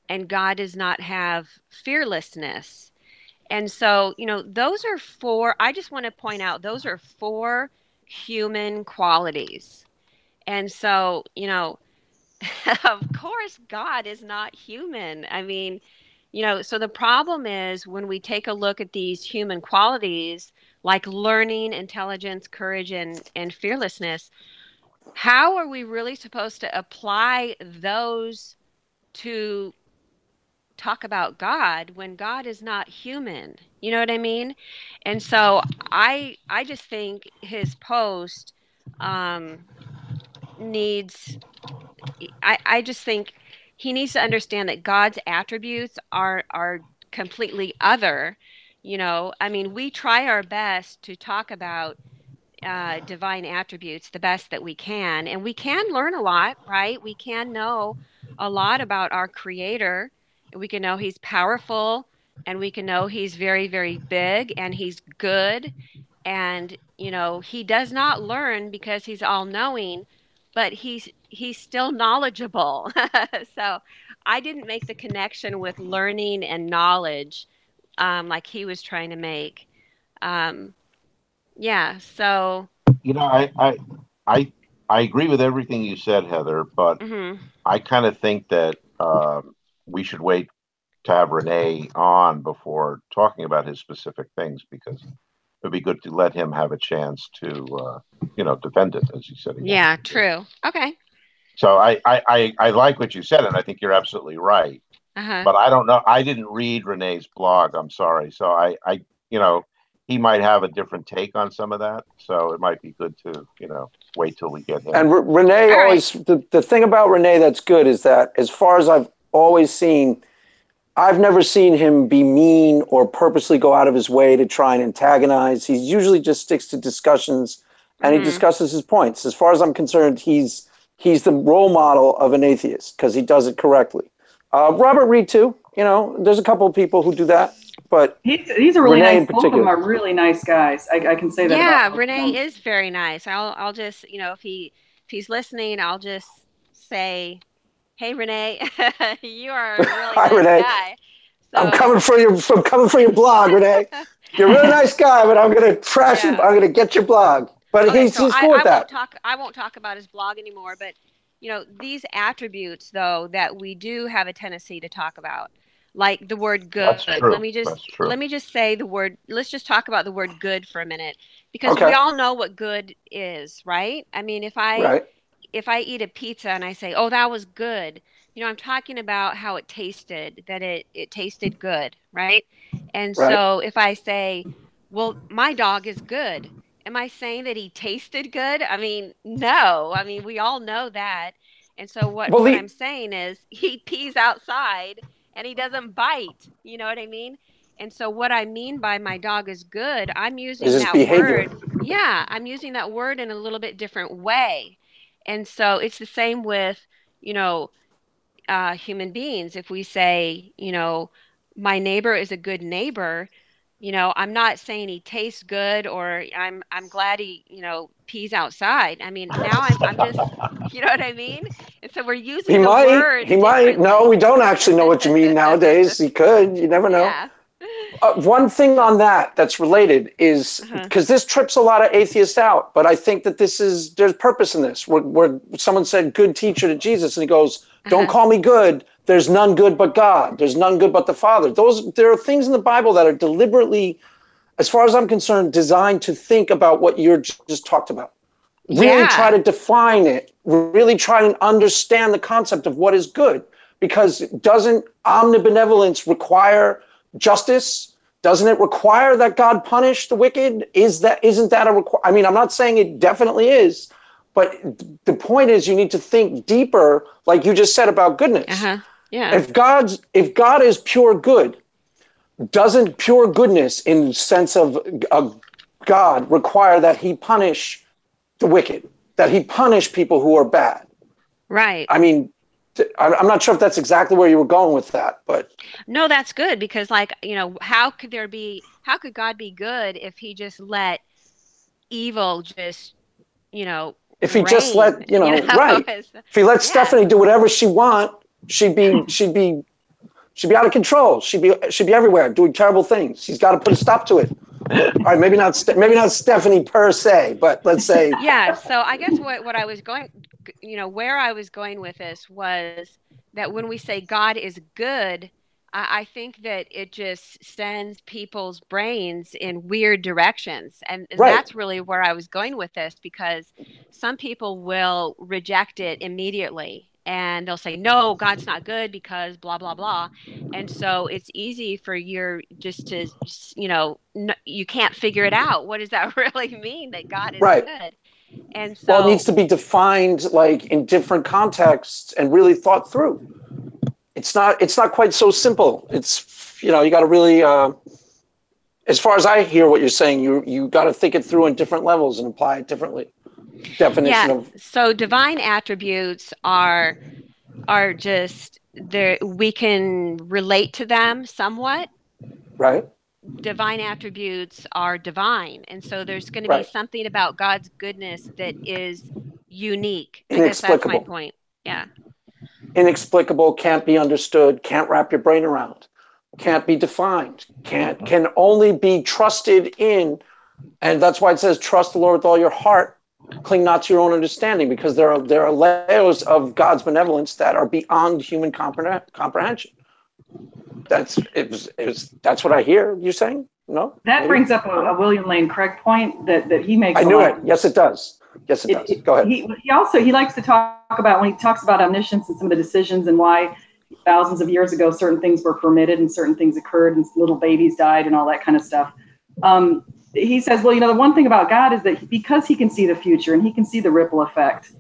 and God does not have fearlessness. And so, those are four, I just want to point out, those are four human qualities. And so, of course, God is not human. I mean, so the problem is when we take a look at these human qualities like learning, intelligence, courage, and fearlessness, how are we really supposed to apply those to talk about God when God is not human? You know what I mean? And so I just think his post needs, I just think he needs to understand that God's attributes are completely other. I mean, we try our best to talk about divine attributes the best that we can, and we can learn a lot, right? We can know a lot about our Creator. We can know he's powerful, and we can know he's very, very big, and he's good, and he does not learn because he's all-knowing, but he's still knowledgeable. So I didn't make the connection with learning and knowledge like he was trying to make. Yeah, so I agree with everything you said, Heather, but I kind of think that we should wait to have Renee on before talking about his specific things, because it'd be good to let him have a chance to defend it, as you said again. Yeah, true. Okay. So I like what you said, and I think you're absolutely right. But I don't know. I didn't read Renee's blog. I'm sorry. So I he might have a different take on some of that. So it might be good to, wait till we get him. And Renee always, the thing about Renee that's good is that, as far as I've always seen, I've never seen him be mean or purposely go out of his way to try and antagonize. He usually just sticks to discussions, and he discusses his points. As far as I'm concerned, he's the role model of an atheist because he does it correctly. Robert Reid too. There's a couple of people who do that. but he's a really Renee nice. Both of them are really nice guys. I can say that. Yeah, about Renee them. is very nice. I'll just, if he's listening, I'll just say, "Hey, Renee, you are a really Hi, nice Renee. guy." I'm So, coming for your blog, Renee. You're a really nice guy, but I'm gonna trash you. yeah. I'm gonna get your blog. But Okay, he's so cool with that. I won't talk about his blog anymore, but these attributes though that we do have a tendency to talk about, like the word good. That's true. That's true. Let me just say the word, let's just talk about the word good for a minute, because we Okay. all know what good is, right? I mean, Right. if I eat a pizza and I say, "Oh, that was good," I'm talking about how it tasted, that it tasted good, right? And Right. so if I say, "Well, my dog is good," am I saying that he tasted good? I mean, no. I mean, we all know that. And so Well, what I'm saying is he pees outside and he doesn't bite. You know what I mean? And so what I mean by my dog is good, I'm is using his that behavior. word. Yeah, I'm using that word in a little bit different way. And so it's the same with, you know, human beings. If we say, my neighbor is a good neighbor, I'm not saying he tastes good or I'm glad he, pees outside. I mean, now I'm just, you know what I mean? And so we're He using the might. word He might. No, differently. we don't actually know what you mean nowadays. He could. You never know. Yeah. One thing So, on that's related is uh-huh, because this trips a lot of atheists out, but I think that there's purpose in this. Where someone said "good teacher" to Jesus, and he goes, "Don't uh-huh. call me good. There's none good but God. There's none good but the Father." There are things in the Bible that are deliberately, as far as I'm concerned, designed to think about what you're just talked about. Really try Yeah. to define it. Really try and understand the concept of what is good, because doesn't omnibenevolence require justice? Doesn't it require that God punish the wicked? Isn't that a I mean, I'm not saying it definitely is, but the point is you need to think deeper, like you just said about goodness. Uh-huh. Yeah. If God is pure good, doesn't pure goodness in the sense of God require that he punish the wicked, that he punish people who are bad? Right. I mean, I'm not sure if that's exactly where you were going with that, but No, that's good because like, how could God be good if he just let evil just, if he just reign, let, right, It's- if he let yeah. Stephanie do whatever she want, she'd be out of control. She'd be everywhere doing terrible things. He's got to put a stop to it. All right, maybe not Stephanie per se, but let's say Yeah, so I guess what I was going, where I was going with this was that when we say God is good, I think that it just sends people's brains in weird directions. And right. that's really where I was going with this because some people will reject it immediately and they'll say, no, God's not good because blah, blah, blah. And so it's easy for your just to, you can't figure it out. What does that really mean that God is Right. good? And Well, it needs so, to be defined like in different contexts and really thought through. It's not quite so simple. It's, you got to really, as far as I hear what you're saying, you got to think it through in different levels and apply it differently. Definition yeah, of so divine attributes are just there, we can relate to them somewhat. right, Divine attributes are divine. And so there's going to be right, something about God's goodness that is unique. I guess that's my inexplicable, point. Yeah. inexplicable, can't be understood, can't wrap your brain around, can't be defined, can only be trusted in, and that's why it says trust the Lord with all your heart. Cling not to your own understanding, because there are layers of God's benevolence that are beyond human comprehension. That's what I hear you saying. No, That maybe brings up a William Lane Craig point that he makes I a knew lot. it. Yes, it does. Yes, it does. Go ahead. He likes to talk about, when he talks about omniscience and some of the decisions and why thousands of years ago certain things were permitted and certain things occurred and little babies died and all that kind of stuff. He says, well, the one thing about God is that because he can see the future and he can see the ripple effect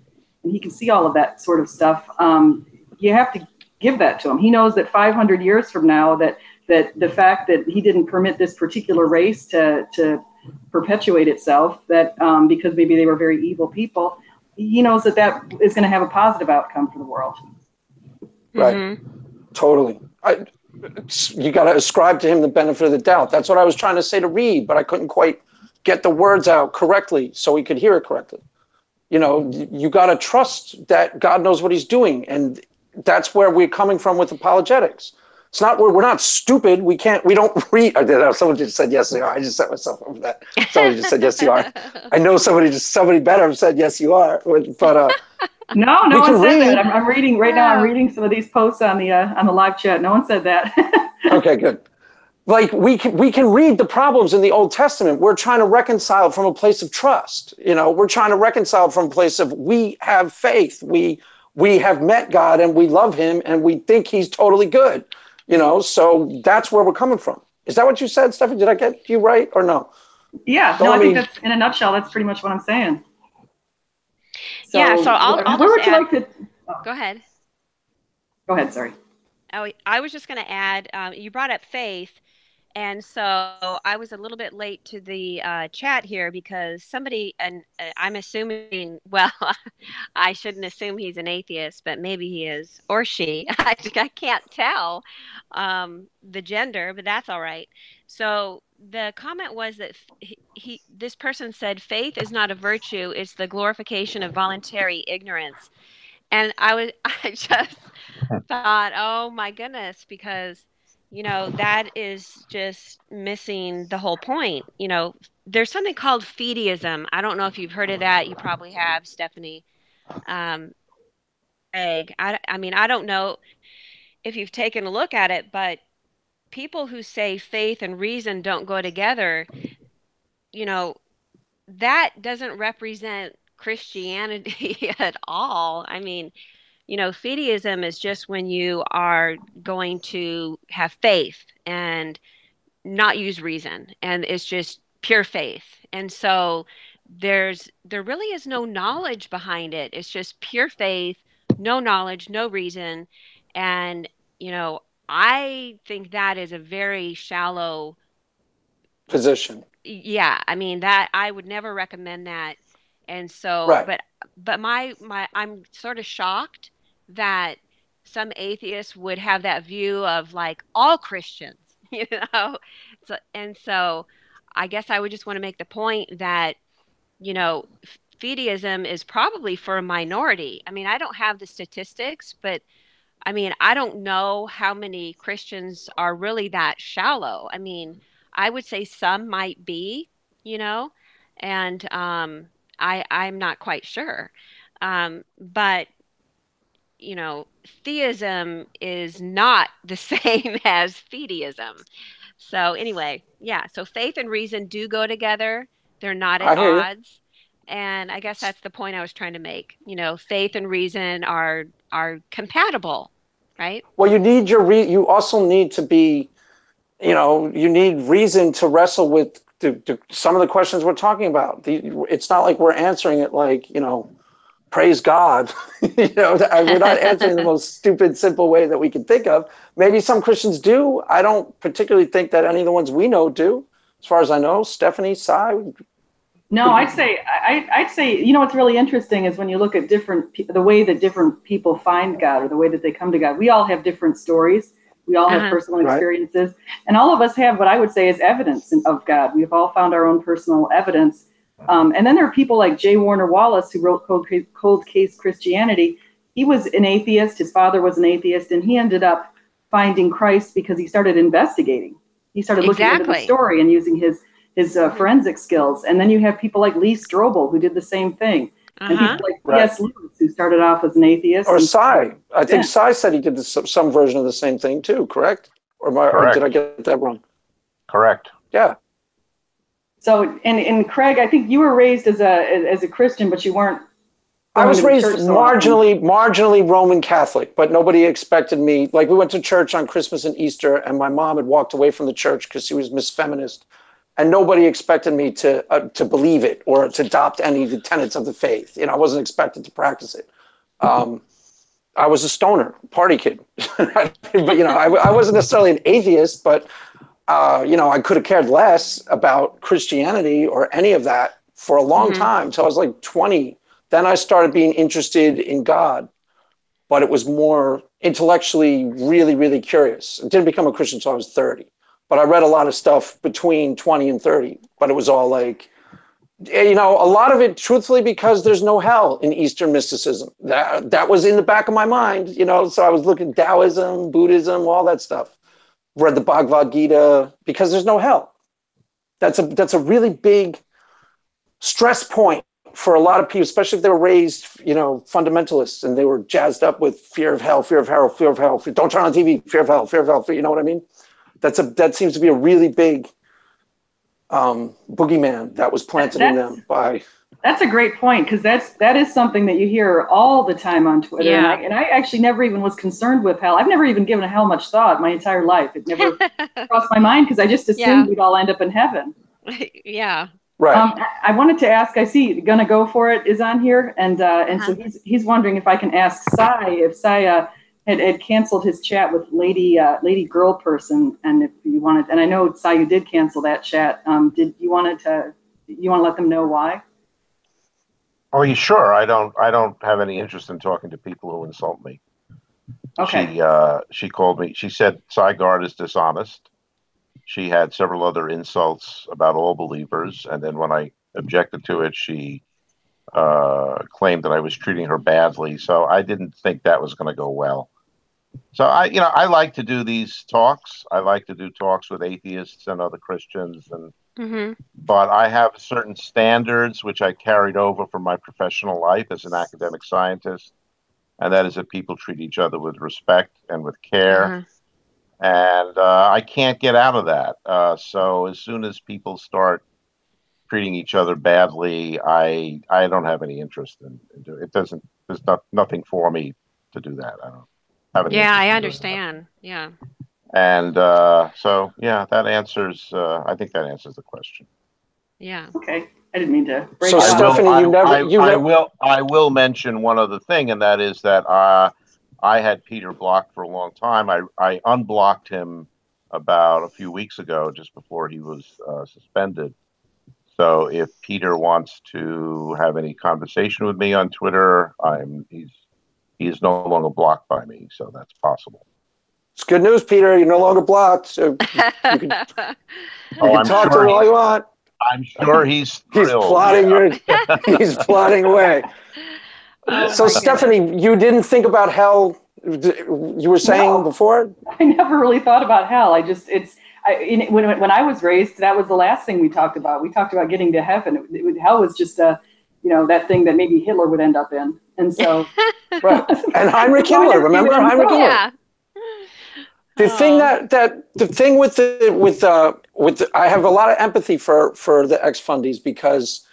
and he can see all of that sort of stuff, you have to give that to him. He knows that 500 years from now that the fact that he didn't permit this particular race to perpetuate itself, that because maybe they were very evil people, he knows that is going to have a positive outcome for the world. Right. Mm-hmm. Totally. you got to ascribe to him the benefit of the doubt. That's what I was trying to say to Reid, but I couldn't quite get the words out correctly so he could hear it correctly. You got to trust that God knows what he's doing. And that's where we're coming from with apologetics. It's not we're not stupid. We don't read. Someone just said, yes, you are. I just set myself up for that. Somebody just said, yes, you are. I know somebody better said, yes, you are. But no one said that. I'm reading right now. I'm reading some of these posts on the live chat. No one said that. Okay, good. Like we can read the problems in the Old Testament. We're trying to reconcile from a place of trust. We're trying to reconcile from a place of we have faith. We have met God and we love him and we think he's totally good. So that's where we're coming from. Is that what you said, Stephanie? Did I get you right or no? Yeah, I think that's in a nutshell. That's pretty much what I'm saying. So I'll where would you like to? Go ahead. Go ahead. Sorry. Oh, I was just going to add. You brought up faith, and so I was a little bit late to the chat here because somebody, and I'm assuming, well, I shouldn't assume he's an atheist, but maybe he is, or she. I can't tell the gender, but that's all right. So the comment was that this person said faith is not a virtue; it's the glorification of voluntary ignorance. And I just thought, oh my goodness, because that is just missing the whole point. There's something called fideism. I don't know if you've heard of that. You probably have, Stephanie. Egg. I mean, I don't know if you've taken a look at it, but people who say faith and reason don't go together, that doesn't represent Christianity at all. I mean, fideism is just when you are going to have faith and not use reason, and it's just pure faith. And so there really is no knowledge behind it. It's just pure faith, no knowledge, no reason. And, I think that is a very shallow position. Yeah. I mean, that I would never recommend that. And so, right. but I'm sort of shocked that some atheists would have that view of like all Christians, So I guess I would just want to make the point that, fideism is probably for a minority. I mean, I don't have the statistics, but I mean, I don't know how many Christians are really that shallow. I mean, I would say some might be, and I'm not quite sure. But, theism is not the same as fideism. So anyway, yeah. So faith and reason do go together. They're not at odds. And I guess that's the point I was trying to make. Faith and reason are compatible, right? Well, you need you also need to be, you need reason to wrestle with some of the questions we're talking about. It's not like we're answering it like, praise God. We're not answering the most stupid, simple way that we can think of. Maybe some Christians do. I don't particularly think that any of the ones we know do. As far as I know, Stephanie, Cy. No, I'd say, what's really interesting is when you look at the way that different people find God or the way that they come to God. We all have different stories. We all have personal experiences. And all of us have what I would say is evidence of God. We've all found our own personal evidence. And then there are people like J. Warner Wallace, who wrote Cold Case Christianity. He was an atheist. His father was an atheist. And he ended up finding Christ because he started investigating. He started looking into the story and using his forensic skills. And then you have people like Lee Strobel, who did the same thing. And people like C.S. Lewis, who started off as an atheist. Or Cy. I think Cy said he did some version of the same thing too, correct? Or did I get that wrong? Correct. Yeah. So, and Craig, I think you were raised as a Christian, but you weren't. I was raised marginally Roman Catholic, but nobody expected me. Like, we went to church on Christmas and Easter, and my mom had walked away from the church because she was Miss Feminist, and nobody expected me to believe it or to adopt any of the tenets of the faith. I wasn't expected to practice it. I was a stoner, party kid, but I wasn't necessarily an atheist, but I could have cared less about Christianity or any of that for a long time. So I was like 20. Then I started being interested in God. but it was more intellectually really, really curious. I didn't become a Christian until I was 30, but I read a lot of stuff between 20 and 30, but it was all like, you know, a lot of it, truthfully, because there's no hell in Eastern mysticism. That was in the back of my mind, you know, so I was looking at Taoism, Buddhism, all that stuff. Read the Bhagavad Gita, because there's no hell. That's a really big stress point for a lot of people, especially if they were raised, you know, fundamentalists, and they were jazzed up with fear of hell, fear of hell, fear of hell. Don't turn on TV, fear of hell, fear of hell. You know what I mean? That seems to be a really big boogeyman that was planted in them by. That's a great point, because that is something that you hear all the time on Twitter. Yeah. And I actually never even was concerned with hell. I've never even given hell much thought my entire life. It never crossed my mind, because I just assumed we'd all end up in heaven. Yeah. Right. I wanted to ask, I see Gonna Go For It is on here, and so he's wondering if I can ask Sai if Sai had canceled his chat with lady girl person, and if you wanted, and I know Sai, you did cancel that chat. Did you want to let them know why? Oh, you sure? I don't have any interest in talking to people who insult me. Okay. She called me. She said Sai Garte is dishonest. She had several other insults about all believers, and then when I objected to it, she claimed that I was treating her badly. So I didn't think that was going to go well. So I like to do these talks. I like to do talks with atheists and other Christians, and but I have certain standards which I carried over from my professional life as an academic scientist, and that is that people treat each other with respect and with care. And I can't get out of that. So as soon as people start treating each other badly, I don't have any interest in doing it. There's nothing for me to do that. I don't have any. Yeah, I understand. Yeah. And so yeah, that answers. I think that answers the question. Yeah. Okay. I didn't mean to break So it up. Stephanie, I will mention one other thing, and that is that I had Peter blocked for a long time. I unblocked him about a few weeks ago, just before he was suspended. So if Peter wants to have any conversation with me on Twitter, he is no longer blocked by me, so that's possible. It's good news, Peter. You're no longer blocked, so you can talk to him all you want. I'm sure he's thrilled. He's plotting away. So Stephanie, you didn't think about hell. You were saying before? I never really thought about hell. When I was raised, that was the last thing we talked about. We talked about getting to heaven. Hell was just that thing that maybe Hitler would end up in. And so, right. And Heinrich Himmler, remember Heinrich Himmler? Yeah. The thing with I have a lot of empathy for the ex-fundies, because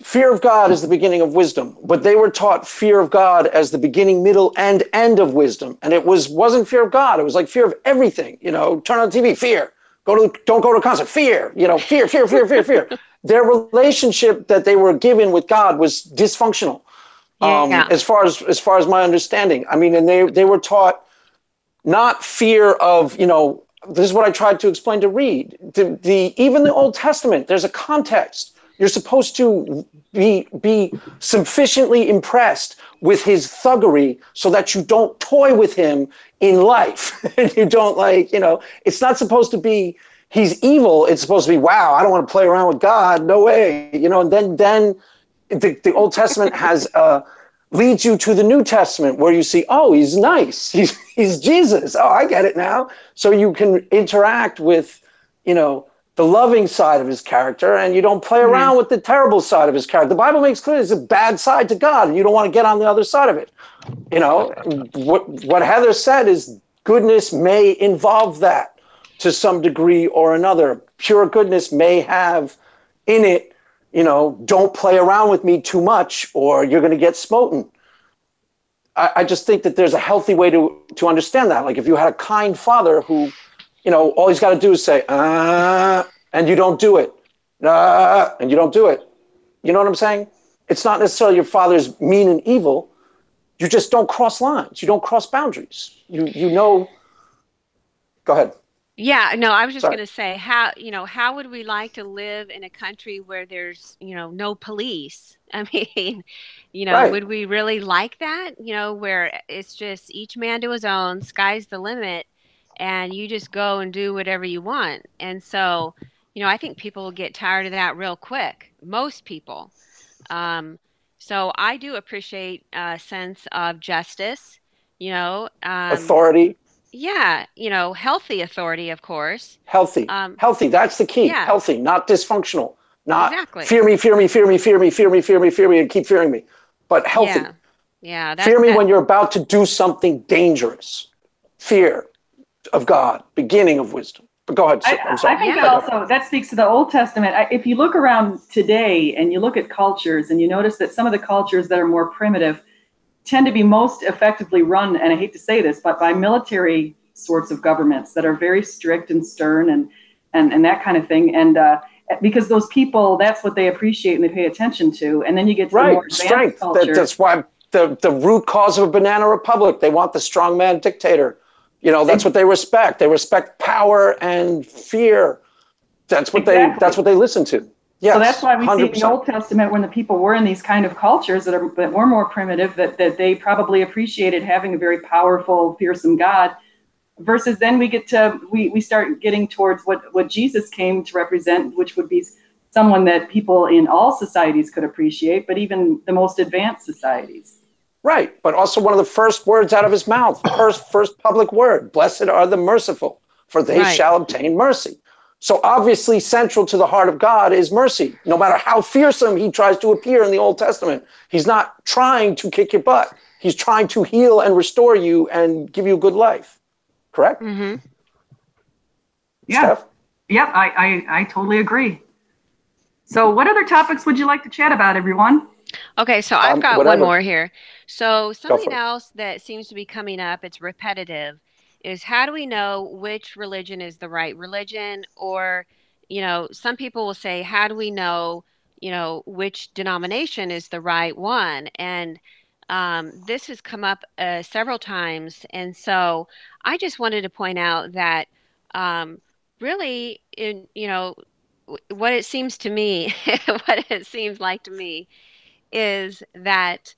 fear of God is the beginning of wisdom, but they were taught fear of God as the beginning, middle, and end of wisdom. And it wasn't fear of God. It was like fear of everything, turn on TV, fear, don't go to a concert, fear, fear. Their relationship that they were given with God was dysfunctional. As far as my understanding. I mean, and they were taught not fear of, this is what I tried to explain to Reid. Even the Old Testament, there's a context. You're supposed to be sufficiently impressed with his thuggery so that you don't toy with him in life. And you don't it's not supposed to be, he's evil. It's supposed to be, wow, I don't want to play around with God. No way. And then the Old Testament has leads you to the New Testament, where you see, oh, he's nice. He's Jesus. Oh, I get it now. So you can interact with, the loving side of his character, and you don't play around with the terrible side of his character. The Bible makes clear there's a bad side to God, and you don't want to get on the other side of it. What Heather said is goodness may involve that to some degree or another. Pure goodness may have in it, don't play around with me too much, or you're going to get smoten. I just think that there's a healthy way to understand that. Like if you had a kind father who, all he's got to do is say, and you don't do it, and you don't do it. You know what I'm saying? It's not necessarily your father's mean and evil. You just don't cross lines. You don't cross boundaries. Go ahead. Yeah, no, I was just Sorry. going to say how would we like to live in a country where there's, no police? I mean, Right. would we really like that? Where it's just each man to his own, sky's the limit, and you just go and do whatever you want. And so, I think people will get tired of that real quick. Most people. Um, so I do appreciate a sense of justice, you know. Authority, Yeah, healthy authority, of course. healthy. Um, Healthy. That's the key. yeah, Healthy, not dysfunctional. Not exactly. fear me, fear me, fear me, fear me, fear me, fear me, fear me, and keep fearing me. But healthy. Yeah. Yeah, Fear me that when you're about to do something dangerous. Fear of God, beginning of wisdom. But go ahead. I'm I sorry. think that yeah. also that speaks to the Old Testament. If you look around today and you look at cultures and you notice that some of the cultures that are more primitive tend to be most effectively run, and I hate to say this, but by military sorts of governments that are very strict and stern and that kind of thing. And because those people, that's what they appreciate and they pay attention to. And then you get to the more Right. advanced Strength. That's cultures. why the root cause of a banana republic, they want the strongman dictator. That's what they respect. They respect power and fear. That's Exactly. what they listen to. So that's Yes, why we see in the 100%. Old Testament when the people were in these kind of cultures that were more primitive, that they probably appreciated having a very powerful, fearsome God. Versus then we start getting towards what Jesus came to represent, which would be someone that people in all societies could appreciate, but even the most advanced societies. Right. But also one of the first words out of his mouth, first public word, blessed are the merciful, for they Right. shall obtain mercy. So obviously central to the heart of God is mercy. No matter how fearsome he tries to appear in the Old Testament, he's not trying to kick your butt. He's trying to heal and restore you and give you a good life. Correct? Mm-hmm. Yeah. Steph? Yep. I totally agree. So what other topics would you like to chat about, everyone? Okay, so I've got one Whatever. more here. So Go something for it. else that seems to be coming up, it's repetitive, is how do we know which religion is the right religion? Or, some people will say, how do we know, which denomination is the right one? And this has come up several times. And so I just wanted to point out that really, what it seems to me, what it seems like to me is that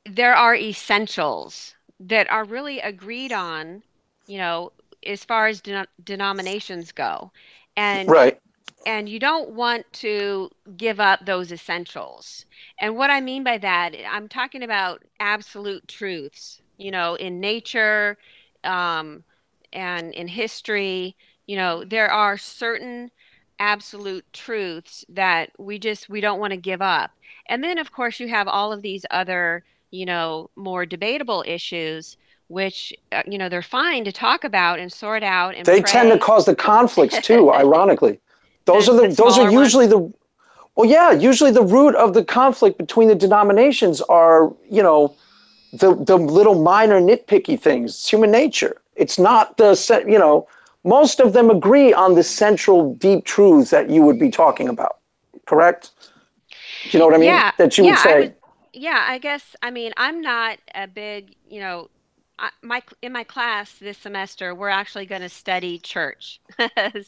there are essentials that are really agreed on, you know, as far as denominations go. And Right. and you don't want to give up those essentials. And what I mean by that, I'm talking about absolute truths, in nature, um, and in history. There are certain absolute truths that we don't want to give up. And then, of course, you have all of these other, more debatable issues, which, they're fine to talk about and sort out and They tend to pray. cause the conflicts too, ironically. Those are The those are smaller usually ones. the well, yeah, usually the root of the conflict between the denominations are, the little minor nitpicky things. It's human nature. It's not most of them agree on the central deep truths that you would be talking about. Correct? Do you know what I mean? Yeah, That you would yeah, I would. say, Yeah, I guess. I mean, I'm not a big, in my class this semester, we're actually going to study church.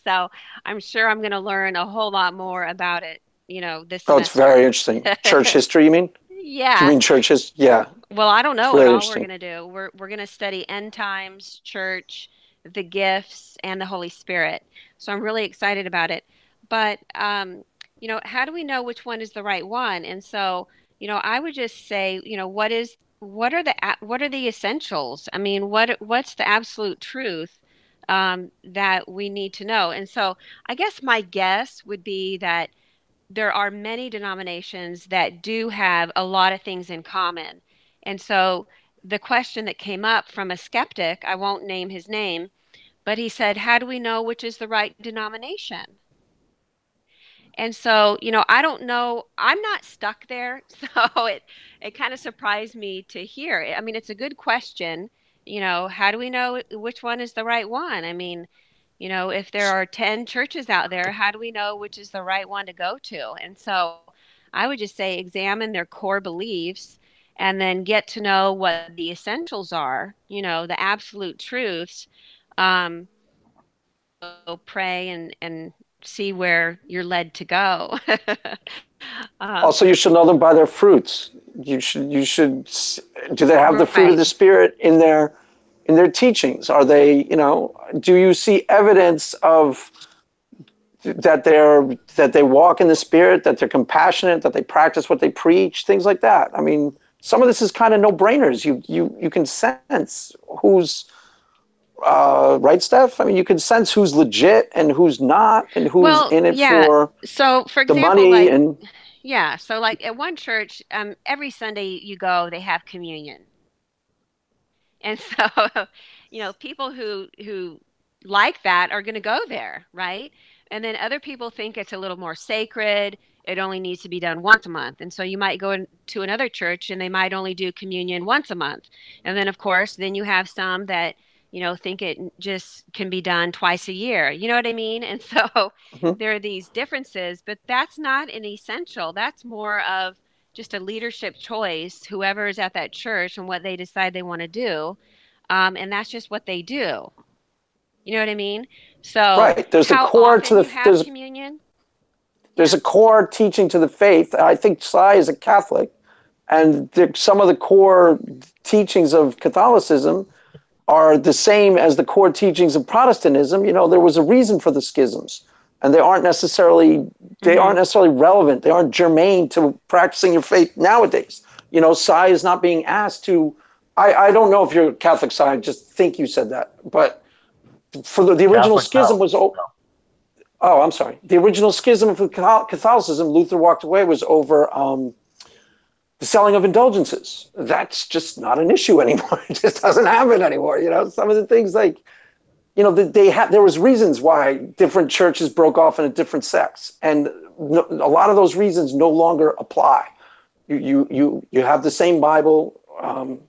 So I'm sure I'm going to learn a whole lot more about it, this oh, it's semester. very interesting. Church history, you mean? Do you Yeah. mean churches? Yeah, Well, I don't it's know what really all we're interesting. going to do. We're going to study end times, church, the gifts, and the Holy Spirit. So I'm really excited about it. But how do we know which one is the right one? And so, I would just say, what are the essentials? I mean, what's the absolute truth that we need to know? And so, I guess my guess would be that there are many denominations that do have a lot of things in common. And so the question that came up from a skeptic, I won't name his name, but he said, how do we know which is the right denomination? And so, I don't know. I'm not stuck there. So it kind of surprised me to hear. I mean, it's a good question. How do we know which one is the right one? I mean, if there are 10 churches out there, how do we know which is the right one to go to? And so I would just say examine their core beliefs and then get to know what the essentials are, the absolute truths. pray and see where you're led to go. Also, you should know them by their fruits. You should. Do they have the fruit of the Spirit in their teachings? Are they, do you see evidence of that they walk in the Spirit, that they're compassionate, that they practice what they preach, things like that? I mean, some of this is kind of no-brainers. You can sense who's right, Steph? I mean, you can sense who's legit and who's not, and who's in it for the money, like, and so like at one church, every Sunday you go, they have communion. And so, people who like that are going to go there, right? And then other people think it's a little more sacred. It only needs to be done once a month. And so you might go to another church and they might only do communion once a month. And then, of course, then you have some that, think it just can be done twice a year. You know what I mean? And so there are these differences, but that's not an essential. That's more of just a leadership choice, whoever is at that church and what they decide they want to do. And that's just what they do. You know what I mean? So right. There's a core to the communion. There's a core teaching to the faith. I think Sai is a Catholic, and some of the core teachings of Catholicism are the same as the core teachings of Protestantism. There was a reason for the schisms, and they aren't necessarily relevant. They aren't germane to practicing your faith nowadays. Sai is not being asked to. I don't know if you're Catholic, Sai. I just think you said that, but for the original schism was. Oh, I'm sorry. The original schism of Catholicism, Luther walked away, was over the selling of indulgences. That's just not an issue anymore. It just doesn't happen anymore. Some of the things there was reasons why different churches broke off in a different sects, and a lot of those reasons no longer apply. You have the same Bible. I mean,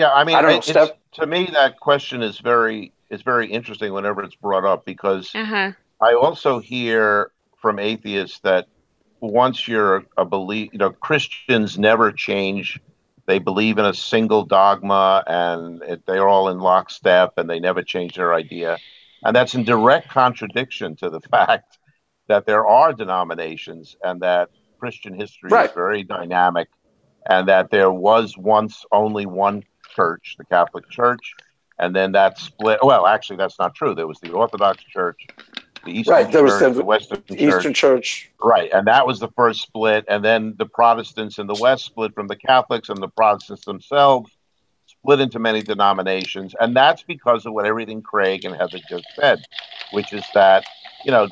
I don't know, Steph. To me, that question is very interesting whenever it's brought up, because I also hear from atheists that once you're a Christians never change. They believe in a single dogma, and they're all in lockstep, and they never change their idea. And that's in direct contradiction to the fact that there are denominations, and that Christian history is very dynamic, and that there was once only one church, the Catholic Church, and then that split. Well, actually, that's not true. There was the Orthodox Church, the Eastern Church, the Western Eastern Church. Right, and that was the first split, and then the Protestants in the West split from the Catholics, and the Protestants themselves split into many denominations, and that's because of what everything Craig and Heather just said, which is that,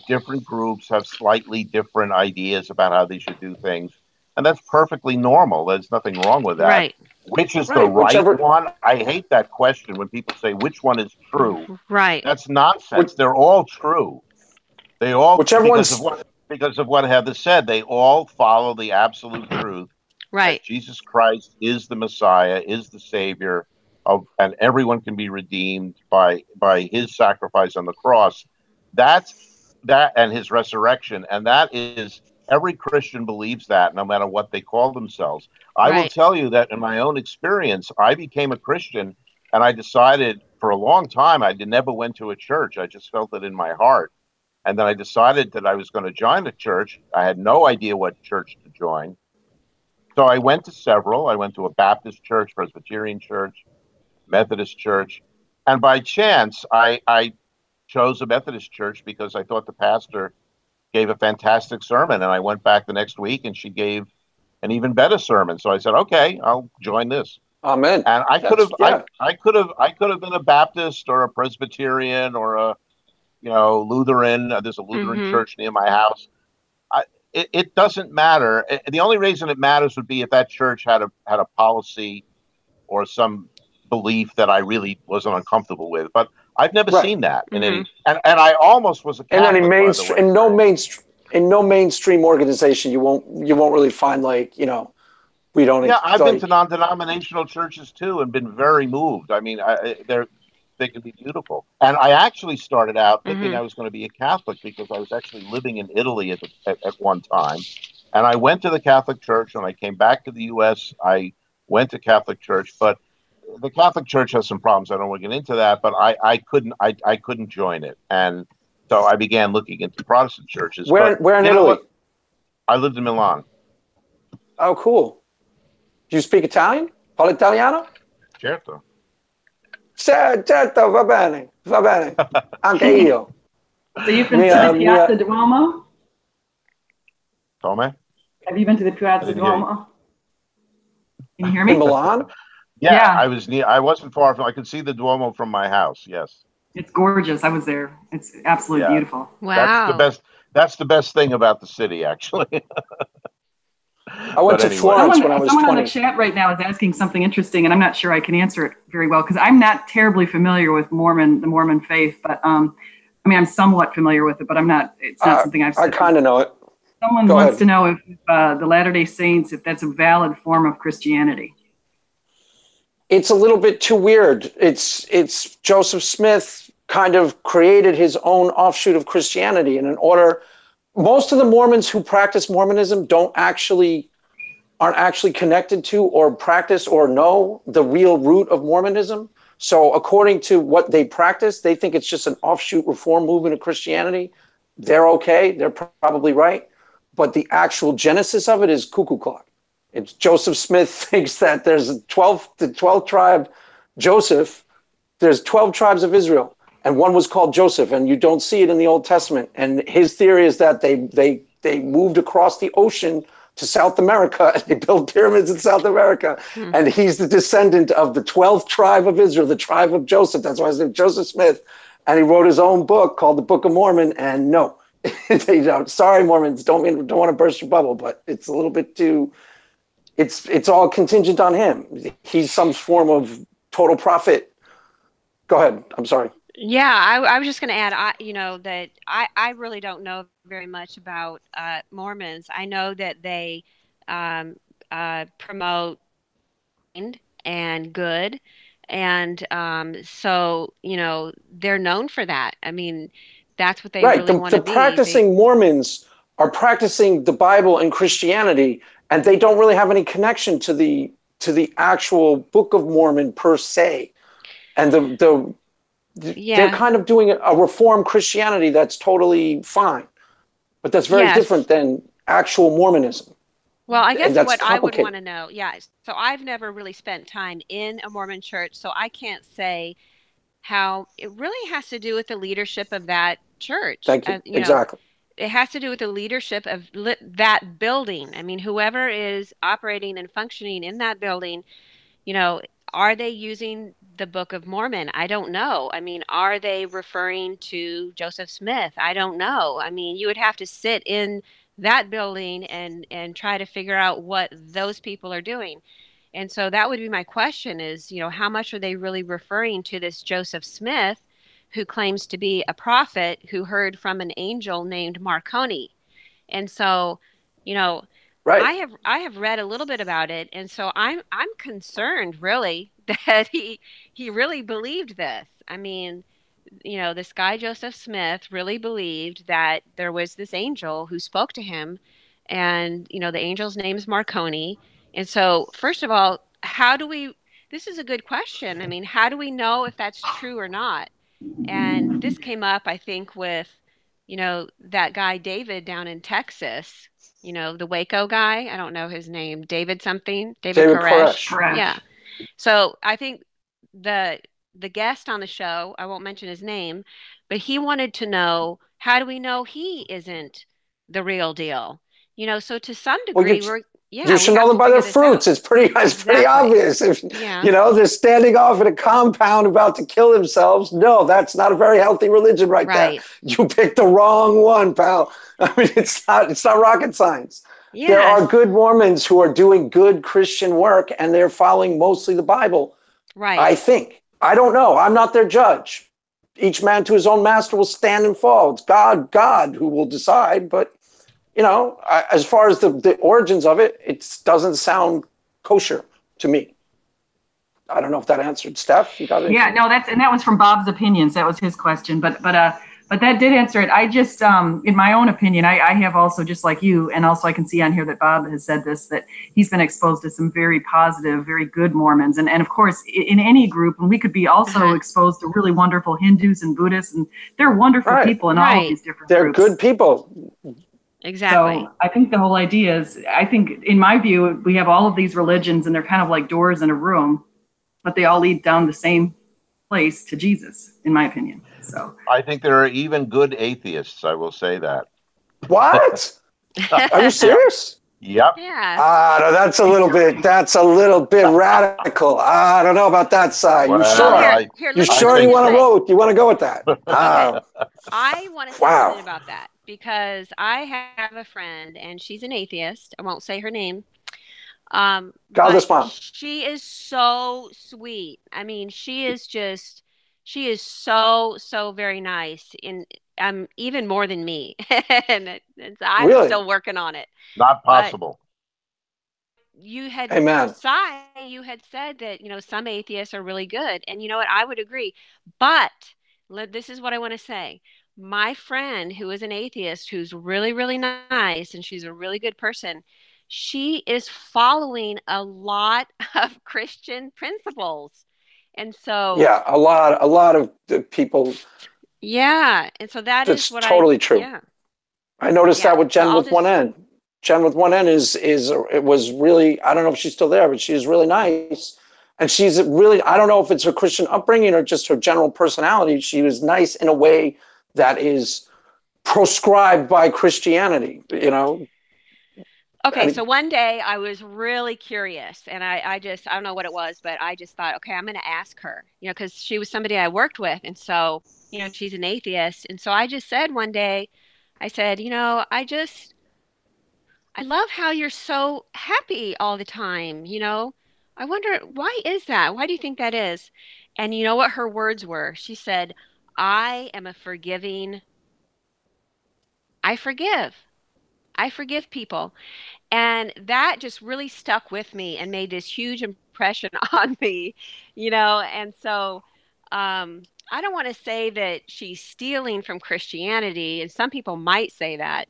different groups have slightly different ideas about how they should do things, and that's perfectly normal. There's nothing wrong with that. Right. Which is the right one? I hate that question when people say, which one is true? Right. That's nonsense. They're all true. They all, because of what Heather said, they all follow the absolute truth. Right. Jesus Christ is the Messiah, is the Savior, and everyone can be redeemed by his sacrifice on the cross. That's that, and his resurrection, and that is, every Christian believes that, no matter what they call themselves. I will tell you that in my own experience, I became a Christian, and I decided for a long time I never went to a church. I just felt it in my heart. And then I decided that I was going to join a church. I had no idea what church to join. So I went to several. I went to a Baptist church, Presbyterian church, Methodist church. And by chance, I chose a Methodist church because I thought the pastor gave a fantastic sermon. And I went back the next week and she gave an even better sermon. So I said, okay, I'll join this. Amen. And I could have been a Baptist or a Presbyterian or a Lutheran. There's a Lutheran church near my house. It doesn't matter. The only reason it matters would be if that church had a policy or some belief that I really wasn't uncomfortable with. But I've never seen that in any. And I almost was a Catholic. In any mainstream, in no mainstream organization, you won't really find we don't. Yeah, I've been to non-denominational churches too, and been very moved. I mean, they can be beautiful. And I actually started out thinking I was going to be a Catholic because I was actually living in Italy at one time. And I went to the Catholic Church. When I came back to the U.S., I went to Catholic Church. But the Catholic Church has some problems. I don't want to get into that. But I couldn't join it. And So I began looking into Protestant churches. Where in Italy? I lived in Milan. Oh, cool. Do you speak Italian? Parlo italiano? Certo. Certo, va bene. Anche io. So you've been to the Piazza Duomo? Come? Have you been to the Piazza Duomo? Can you hear me? In Milan? Yeah, I wasn't far from. I could see the Duomo from my house. Yes. It's gorgeous. I was there. It's absolutely beautiful. Wow. That's the best thing about the city, actually. I went to Florence when I was 20. Someone on the chat right now is asking something interesting, and I'm not sure I can answer it very well because I'm not terribly familiar with the Mormon faith. But I mean, I'm somewhat familiar with it, but I'm not. It's not something I've studied. I kind of know it. Someone wants to know if the Latter-day Saints, if that's a valid form of Christianity. It's a little bit too weird. It's Joseph Smith kind of created his own offshoot of Christianity, and in order, most of the Mormons who practice Mormonism aren't actually connected to or practice or know the real root of Mormonism. So according to what they practice, they think it's just an offshoot reform movement of Christianity. They're okay. They're probably right. But the actual genesis of it is cuckoo clock. It's Joseph Smith thinks that there's the 12th tribe, Joseph, there's 12 tribes of Israel, and one was called Joseph, and you don't see it in the Old Testament. And his theory is that they moved across the ocean to South America, and they built pyramids in South America. And he's the descendant of the 12th tribe of Israel, the tribe of Joseph. That's why his name is Joseph Smith. And he wrote his own book called the Book of Mormon. And no, sorry, Mormons, don't want to burst your bubble, but it's a little bit too, it's all contingent on him. He's some form of total prophet. Go ahead. I'm sorry. Yeah, I was just going to add, that I really don't know very much about Mormons. I know that they promote and good, and so they're known for that. I mean, that's what they really want to be. The practicing Mormons are practicing the Bible and Christianity, and they don't really have any connection to the actual Book of Mormon per se, and they're kind of doing a reformed Christianity that's totally fine, but that's very different than actual Mormonism. Well, I guess what I would want to know, so I've never really spent time in a Mormon church, so I can't say how it really has to do with the leadership of that church. Thank you. Exactly. It has to do with the leadership of that building. I mean, whoever is operating and functioning in that building, are they using the Book of Mormon? I don't know. I mean, are they referring to Joseph Smith? I don't know. I mean, you would have to sit in that building and try to figure out what those people are doing. And so that would be my question is, how much are they really referring to this Joseph Smith who claims to be a prophet who heard from an angel named Marconi? And so, I have read a little bit about it, and so I'm concerned really that he really believed this. I mean, this guy Joseph Smith really believed that there was this angel who spoke to him, and the angel's name is Marconi. And so, first of all, this is a good question. I mean, how do we know if that's true or not? And this came up, I think, with, that guy David down in Texas, the Waco guy. I don't know his name. David something. David Koresh. Yeah. So I think the guest on the show, I won't mention his name, but he wanted to know, how do we know he isn't the real deal? So to some degree, you should know them by their fruits. It's pretty obvious. If they're standing off in a compound about to kill themselves, no, that's not a very healthy religion right there. You picked the wrong one, pal. I mean, it's not rocket science. Yes. There are good Mormons who are doing good Christian work, and they're following mostly the Bible. Right. I think. I don't know. I'm not their judge. Each man to his own master will stand and fall. It's God who will decide, but as far as the origins of it, it doesn't sound kosher to me. I don't know if that answered Steph. You got it? Yeah, no, that was from Bob's Opinions. That was his question. But But that did answer it. I just, in my own opinion, I have also, just like you, and also I can see on here that Bob has said this, that he's been exposed to some very positive, very good Mormons. And of course, in any group, and we could be also exposed to really wonderful Hindus and Buddhists, and they're wonderful people in all of these different They're groups. Good people. Exactly. So I think the whole idea is, I think, in my view, we have all of these religions, and they're kind of like doors in a room, but they all lead down the same place to Jesus, in my opinion. So I think there are even good atheists. I will say that. What? Are you serious? Yep. Yeah. No, that's a little bit radical. I don't know about that side. Well, you sure? You sure you want to vote? You want to go with that? Okay. I want to say something about that because I have a friend and she's an atheist. I won't say her name. Godless mom. She is so sweet. I mean, she is so very nice, and even more than me. and I'm Really? still working on it. Not possible. But you had, Amen. you had said that some atheists are really good, and you know what? I would agree. But this is what I want to say. My friend who is an atheist, who's really, really nice, and she's a really good person, she is following a lot of Christian principles. And so yeah, a lot of people. Yeah, and so that's what totally true. Yeah. I noticed that with Jen with one N. Jen with one N it was really, I don't know if she's still there, but she's really nice. And she's really, I don't know if it's her Christian upbringing or just her general personality. She was nice in a way that is proscribed by Christianity, Okay, so one day I was really curious and I don't know what it was, but I just thought, okay, I'm going to ask her, because she was somebody I worked with. And so, she's an atheist. And so I just said one day, I said, I love how you're so happy all the time. I wonder, why is that? Why do you think that is? And you know what her words were? She said, I am a forgiving, I forgive. I forgive people. And that just really stuck with me and made this huge impression on me, And so I don't want to say that she's stealing from Christianity, and some people might say that.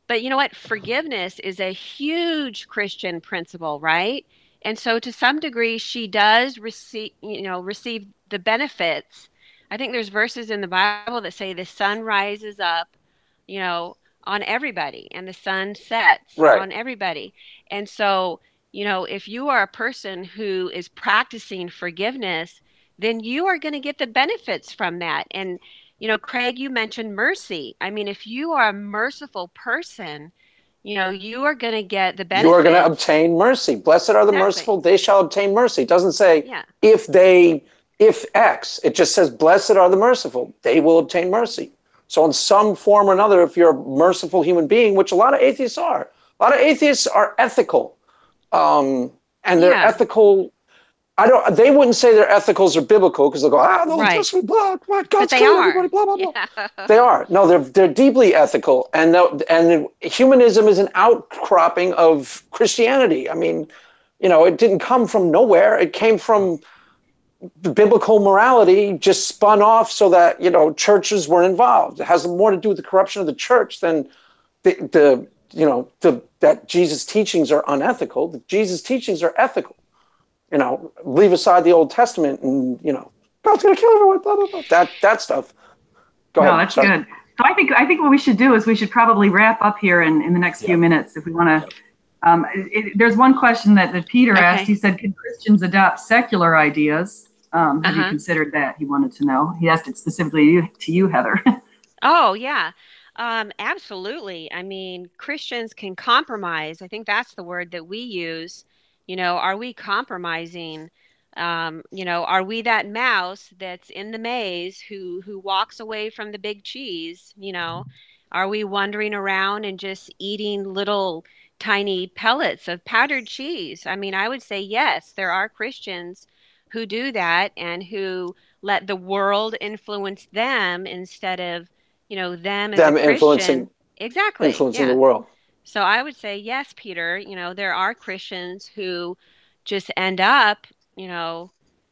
But you know what? Forgiveness is a huge Christian principle, right? And so to some degree, she does receive the benefits. I think there's verses in the Bible that say the sun rises up, you know, on everybody and the sun sets on everybody. And so, if you are a person who is practicing forgiveness, then you are going to get the benefits from that. And, Craig, you mentioned mercy. I mean, if you are a merciful person, you are going to get the benefits. You are going to obtain mercy. Blessed are the merciful, they shall obtain mercy. It doesn't say if X, it just says, blessed are the merciful, they will obtain mercy. So in some form or another, if you're a merciful human being, which a lot of atheists are, a lot of atheists are ethical. And they're ethical. They wouldn't say they're ethicals or biblical because they'll go, they'll just be blah, God's killing everybody, blah, blah, blah. Yeah. They are. No, they're deeply ethical. And humanism is an outcropping of Christianity. I mean, it didn't come from nowhere. It came from biblical morality, just spun off so that, churches were involved. It has more to do with the corruption of the church than that Jesus' teachings are unethical. The Jesus' teachings are ethical. Leave aside the Old Testament and, God's going to kill everyone, blah, blah, blah. That stuff. Go ahead. No, that's good. So I think what we should do is we should probably wrap up here in the next few minutes if we want to. There's one question that Peter asked. He said, can Christians adopt secular ideas? Have you considered that? He wanted to know. He asked it specifically to you, Heather. Oh, yeah. Absolutely. I mean, Christians can compromise. I think that's the word that we use. Are we compromising? Are we that mouse that's in the maze who walks away from the big cheese? Are we wandering around and just eating little tiny pellets of powdered cheese? I mean, I would say yes, there are Christians who do that and who let the world influence them instead of, them as a Christian. Influencing the world. So I would say, yes, Peter, there are Christians who just end up,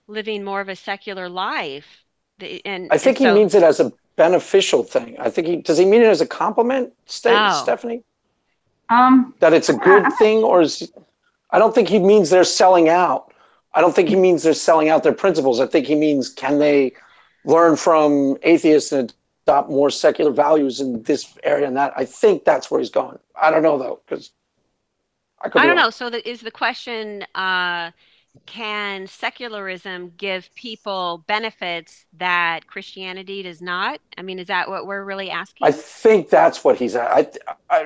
living more of a secular life. I think he means it as a beneficial thing. I think does he mean it as a compliment, Stephanie? That it's a good thing, or I don't think he means they're selling out. I don't think he means they're selling out their principles. I think he means, can they learn from atheists and adopt more secular values in this area and that? I think that's where he's going. I don't know though, because I don't know. So is the question, can secularism give people benefits that Christianity does not? I mean, is that what we're really asking? I think that's what he's at.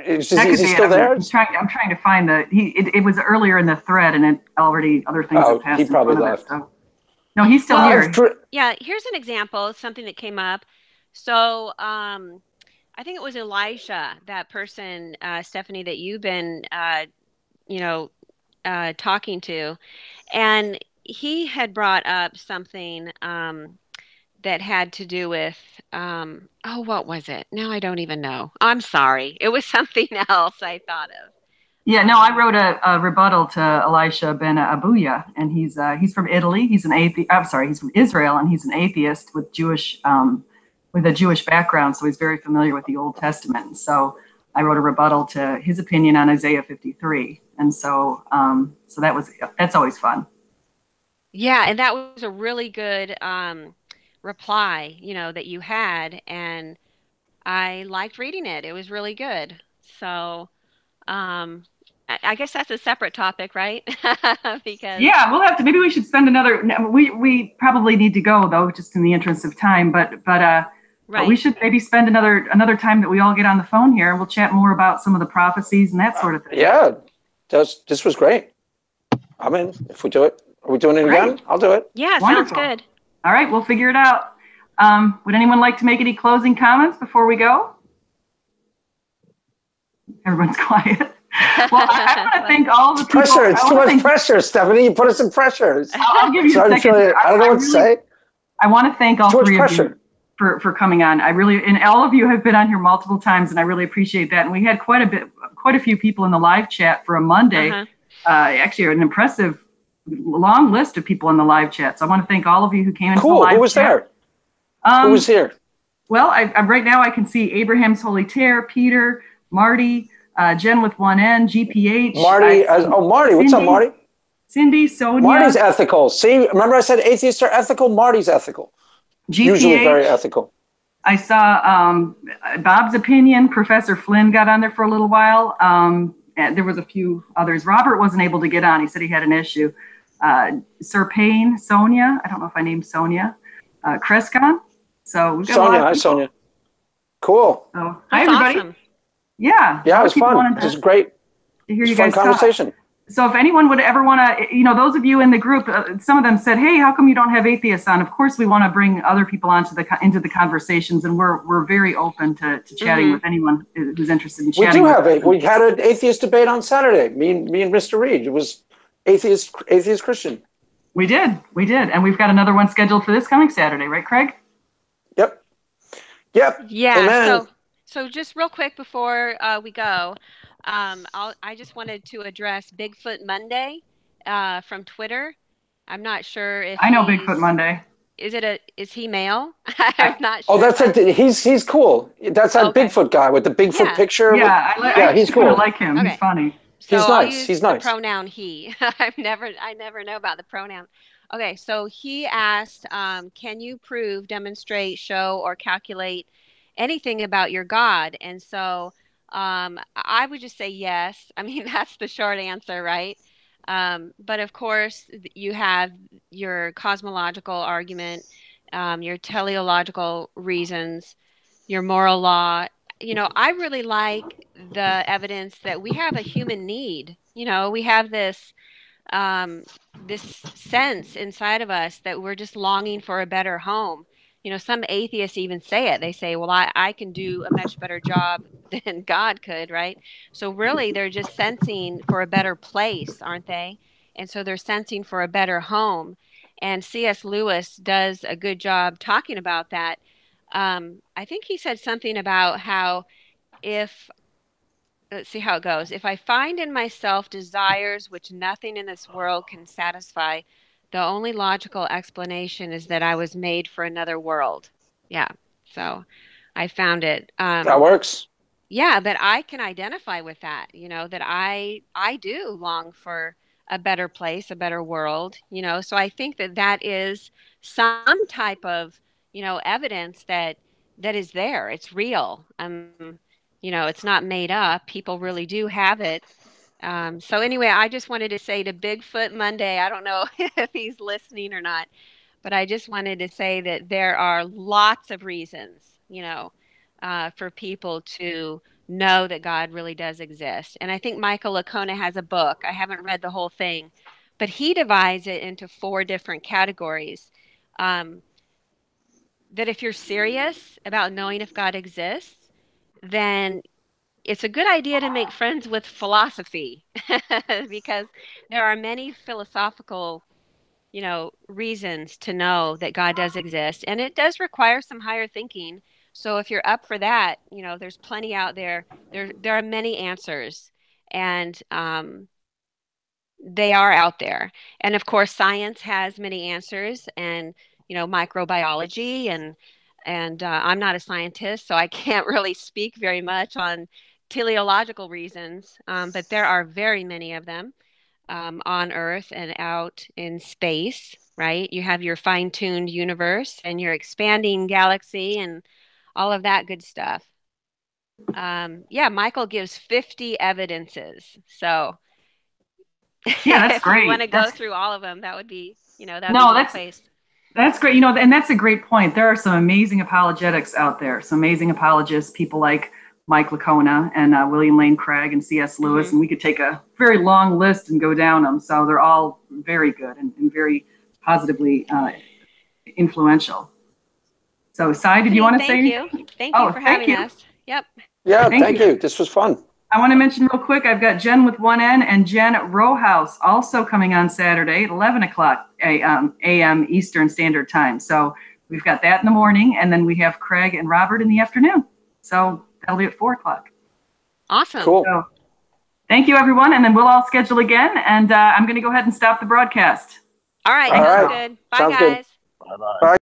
Is he still there? I'm trying to find it was earlier in the thread, and it already other things have passed. He probably left. So. No, he's still here. Yeah, here's an example, something that came up. So I think it was Elisha, that person, Stephanie, that you've been, talking to. And he had brought up something that had to do with, what was it? Now I don't even know. I'm sorry. It was something else I thought of. Yeah, no, I wrote a rebuttal to Elisha ben Abuya, and he's from Italy. He's an atheist. I'm sorry, he's from Israel, and he's an atheist with a Jewish background, so he's very familiar with the Old Testament. So I wrote a rebuttal to his opinion on Isaiah 53, and so that's always fun. Yeah, and that was a really good reply, that you had, and I liked reading it. It was really good. So I guess that's a separate topic, right? Because maybe we should spend another. We probably need to go though, just in the interest of time. But we should maybe spend another time that we all get on the phone here, and we'll chat more about some of the prophecies and that sort of thing. Yeah, this was great. I'm in. If we do it, are we doing it again? I'll do it. Yeah, wonderful. Sounds good. All right, we'll figure it out. Would anyone like to make any closing comments before we go? Everyone's quiet. Well, I want to thank all the people. Pressure. It's too much pressure, Stephanie. You put us in pressure. I'll give you a second. I don't know what to say. I want to thank all three of you for coming on. And all of you have been on here multiple times, and I really appreciate that. And we had quite a few people in the live chat for a Monday. Actually, an impressive long list of people in the live chat. So I want to thank all of you who came into the live chat. Who was there? Who was here? Well, I'm right now I can see Abraham's Holy Tear, Peter, Marty, Jen with one N, GPH. Marty. Marty. What's up, Marty? Cindy, Sonia. Marty's ethical. See, remember I said atheists are ethical? Marty's ethical. GPH, usually very ethical. I saw Bob's opinion. Professor Flynn got on there for a little while. And there was a few others. Robert wasn't able to get on. He said he had an issue. Sir Payne, Sonia. I don't know if I named Sonia. Krescon. So we've got Sonia. Hi, Sonia. Cool. So, hi, everybody. Awesome. Yeah. Yeah, it was fun. It was great. To hear you guys fun conversation. Talk. So if anyone would ever want to, those of you in the group, some of them said, "Hey, how come you don't have atheists on?" Of course, we want to bring other people into the conversations, and we're very open to chatting with anyone who's interested in chatting. We had an atheist debate on Saturday. Me and Mr. Reid. It was atheist Christian. We did, and we've got another one scheduled for this coming Saturday, right, Craig? Yep. Yeah. Amen. So just real quick before we go. I just wanted to address Bigfoot Monday from Twitter. I'm not sure if I know Bigfoot Monday. Is he male? I'm not sure. Oh, that's it. He's cool. That's that Bigfoot guy with the Bigfoot picture. Yeah, he's cool. I like him. Okay. He's funny. So he's I'll nice. use He's the nice. pronoun he. I never know about the pronoun. Okay, so he asked, can you prove, demonstrate, show, or calculate anything about your God? And so I would just say yes. I mean, that's the short answer, right? But of course, you have your cosmological argument, your teleological reasons, your moral law. I really like the evidence that we have a human need. We have this sense inside of us that we're just longing for a better home. Some atheists even say it. They say, well, I can do a much better job than God could, right? So really, they're just sensing for a better place, aren't they? And so they're sensing for a better home. And C.S. Lewis does a good job talking about that. I think he said something about how let's see how it goes. If I find in myself desires which nothing in this world can satisfy, the only logical explanation is that I was made for another world. Yeah. So I found it. That works. Yeah, that I can identify with that, that I do long for a better place, a better world, So I think that that is some type of, evidence that is there. It's real. It's not made up. People really do have it. So anyway, I just wanted to say to Bigfoot Monday, I don't know if he's listening or not, but I just wanted to say that there are lots of reasons, for people to know that God really does exist. And I think Michael Lacona has a book. I haven't read the whole thing, but he divides it into 4 different categories. Um, that if you're serious about knowing if God exists, then it's a good idea to make friends with philosophy because there are many philosophical reasons to know that God does exist. And it does require some higher thinking. So if you're up for that, there's plenty out there. There are many answers, and they are out there. And of course, science has many answers, and microbiology, and I'm not a scientist, so I can't really speak very much on teleological reasons, but there are very many of them on Earth and out in space, right? You have your fine-tuned universe and your expanding galaxy and all of that good stuff. Yeah, Michael gives 50 evidences. So Yeah, that's if you want great. to go through all of them, that would be, that'd be No, one place. that's great. And that's a great point. There are some amazing apologetics out there. Some amazing apologists, people like Mike Lacona and William Lane Craig and C.S. Lewis, Mm-hmm. and we could take a very long list and go down them. So they're all very good and very positively influential. So, Sai, did you want to say? Thank you for having us. Yep. Yeah, thank you. This was fun. I want to mention real quick, I've got Jen with one N and Jen Rowhouse also coming on Saturday at 11 o'clock a.m. Eastern Standard Time. So we've got that in the morning, and then we have Craig and Robert in the afternoon. So that'll be at 4 o'clock. Awesome. Cool. So, thank you, everyone, and then we'll all schedule again, and I'm going to go ahead and stop the broadcast. All right. Sounds good. Bye, guys. Bye-bye. Bye.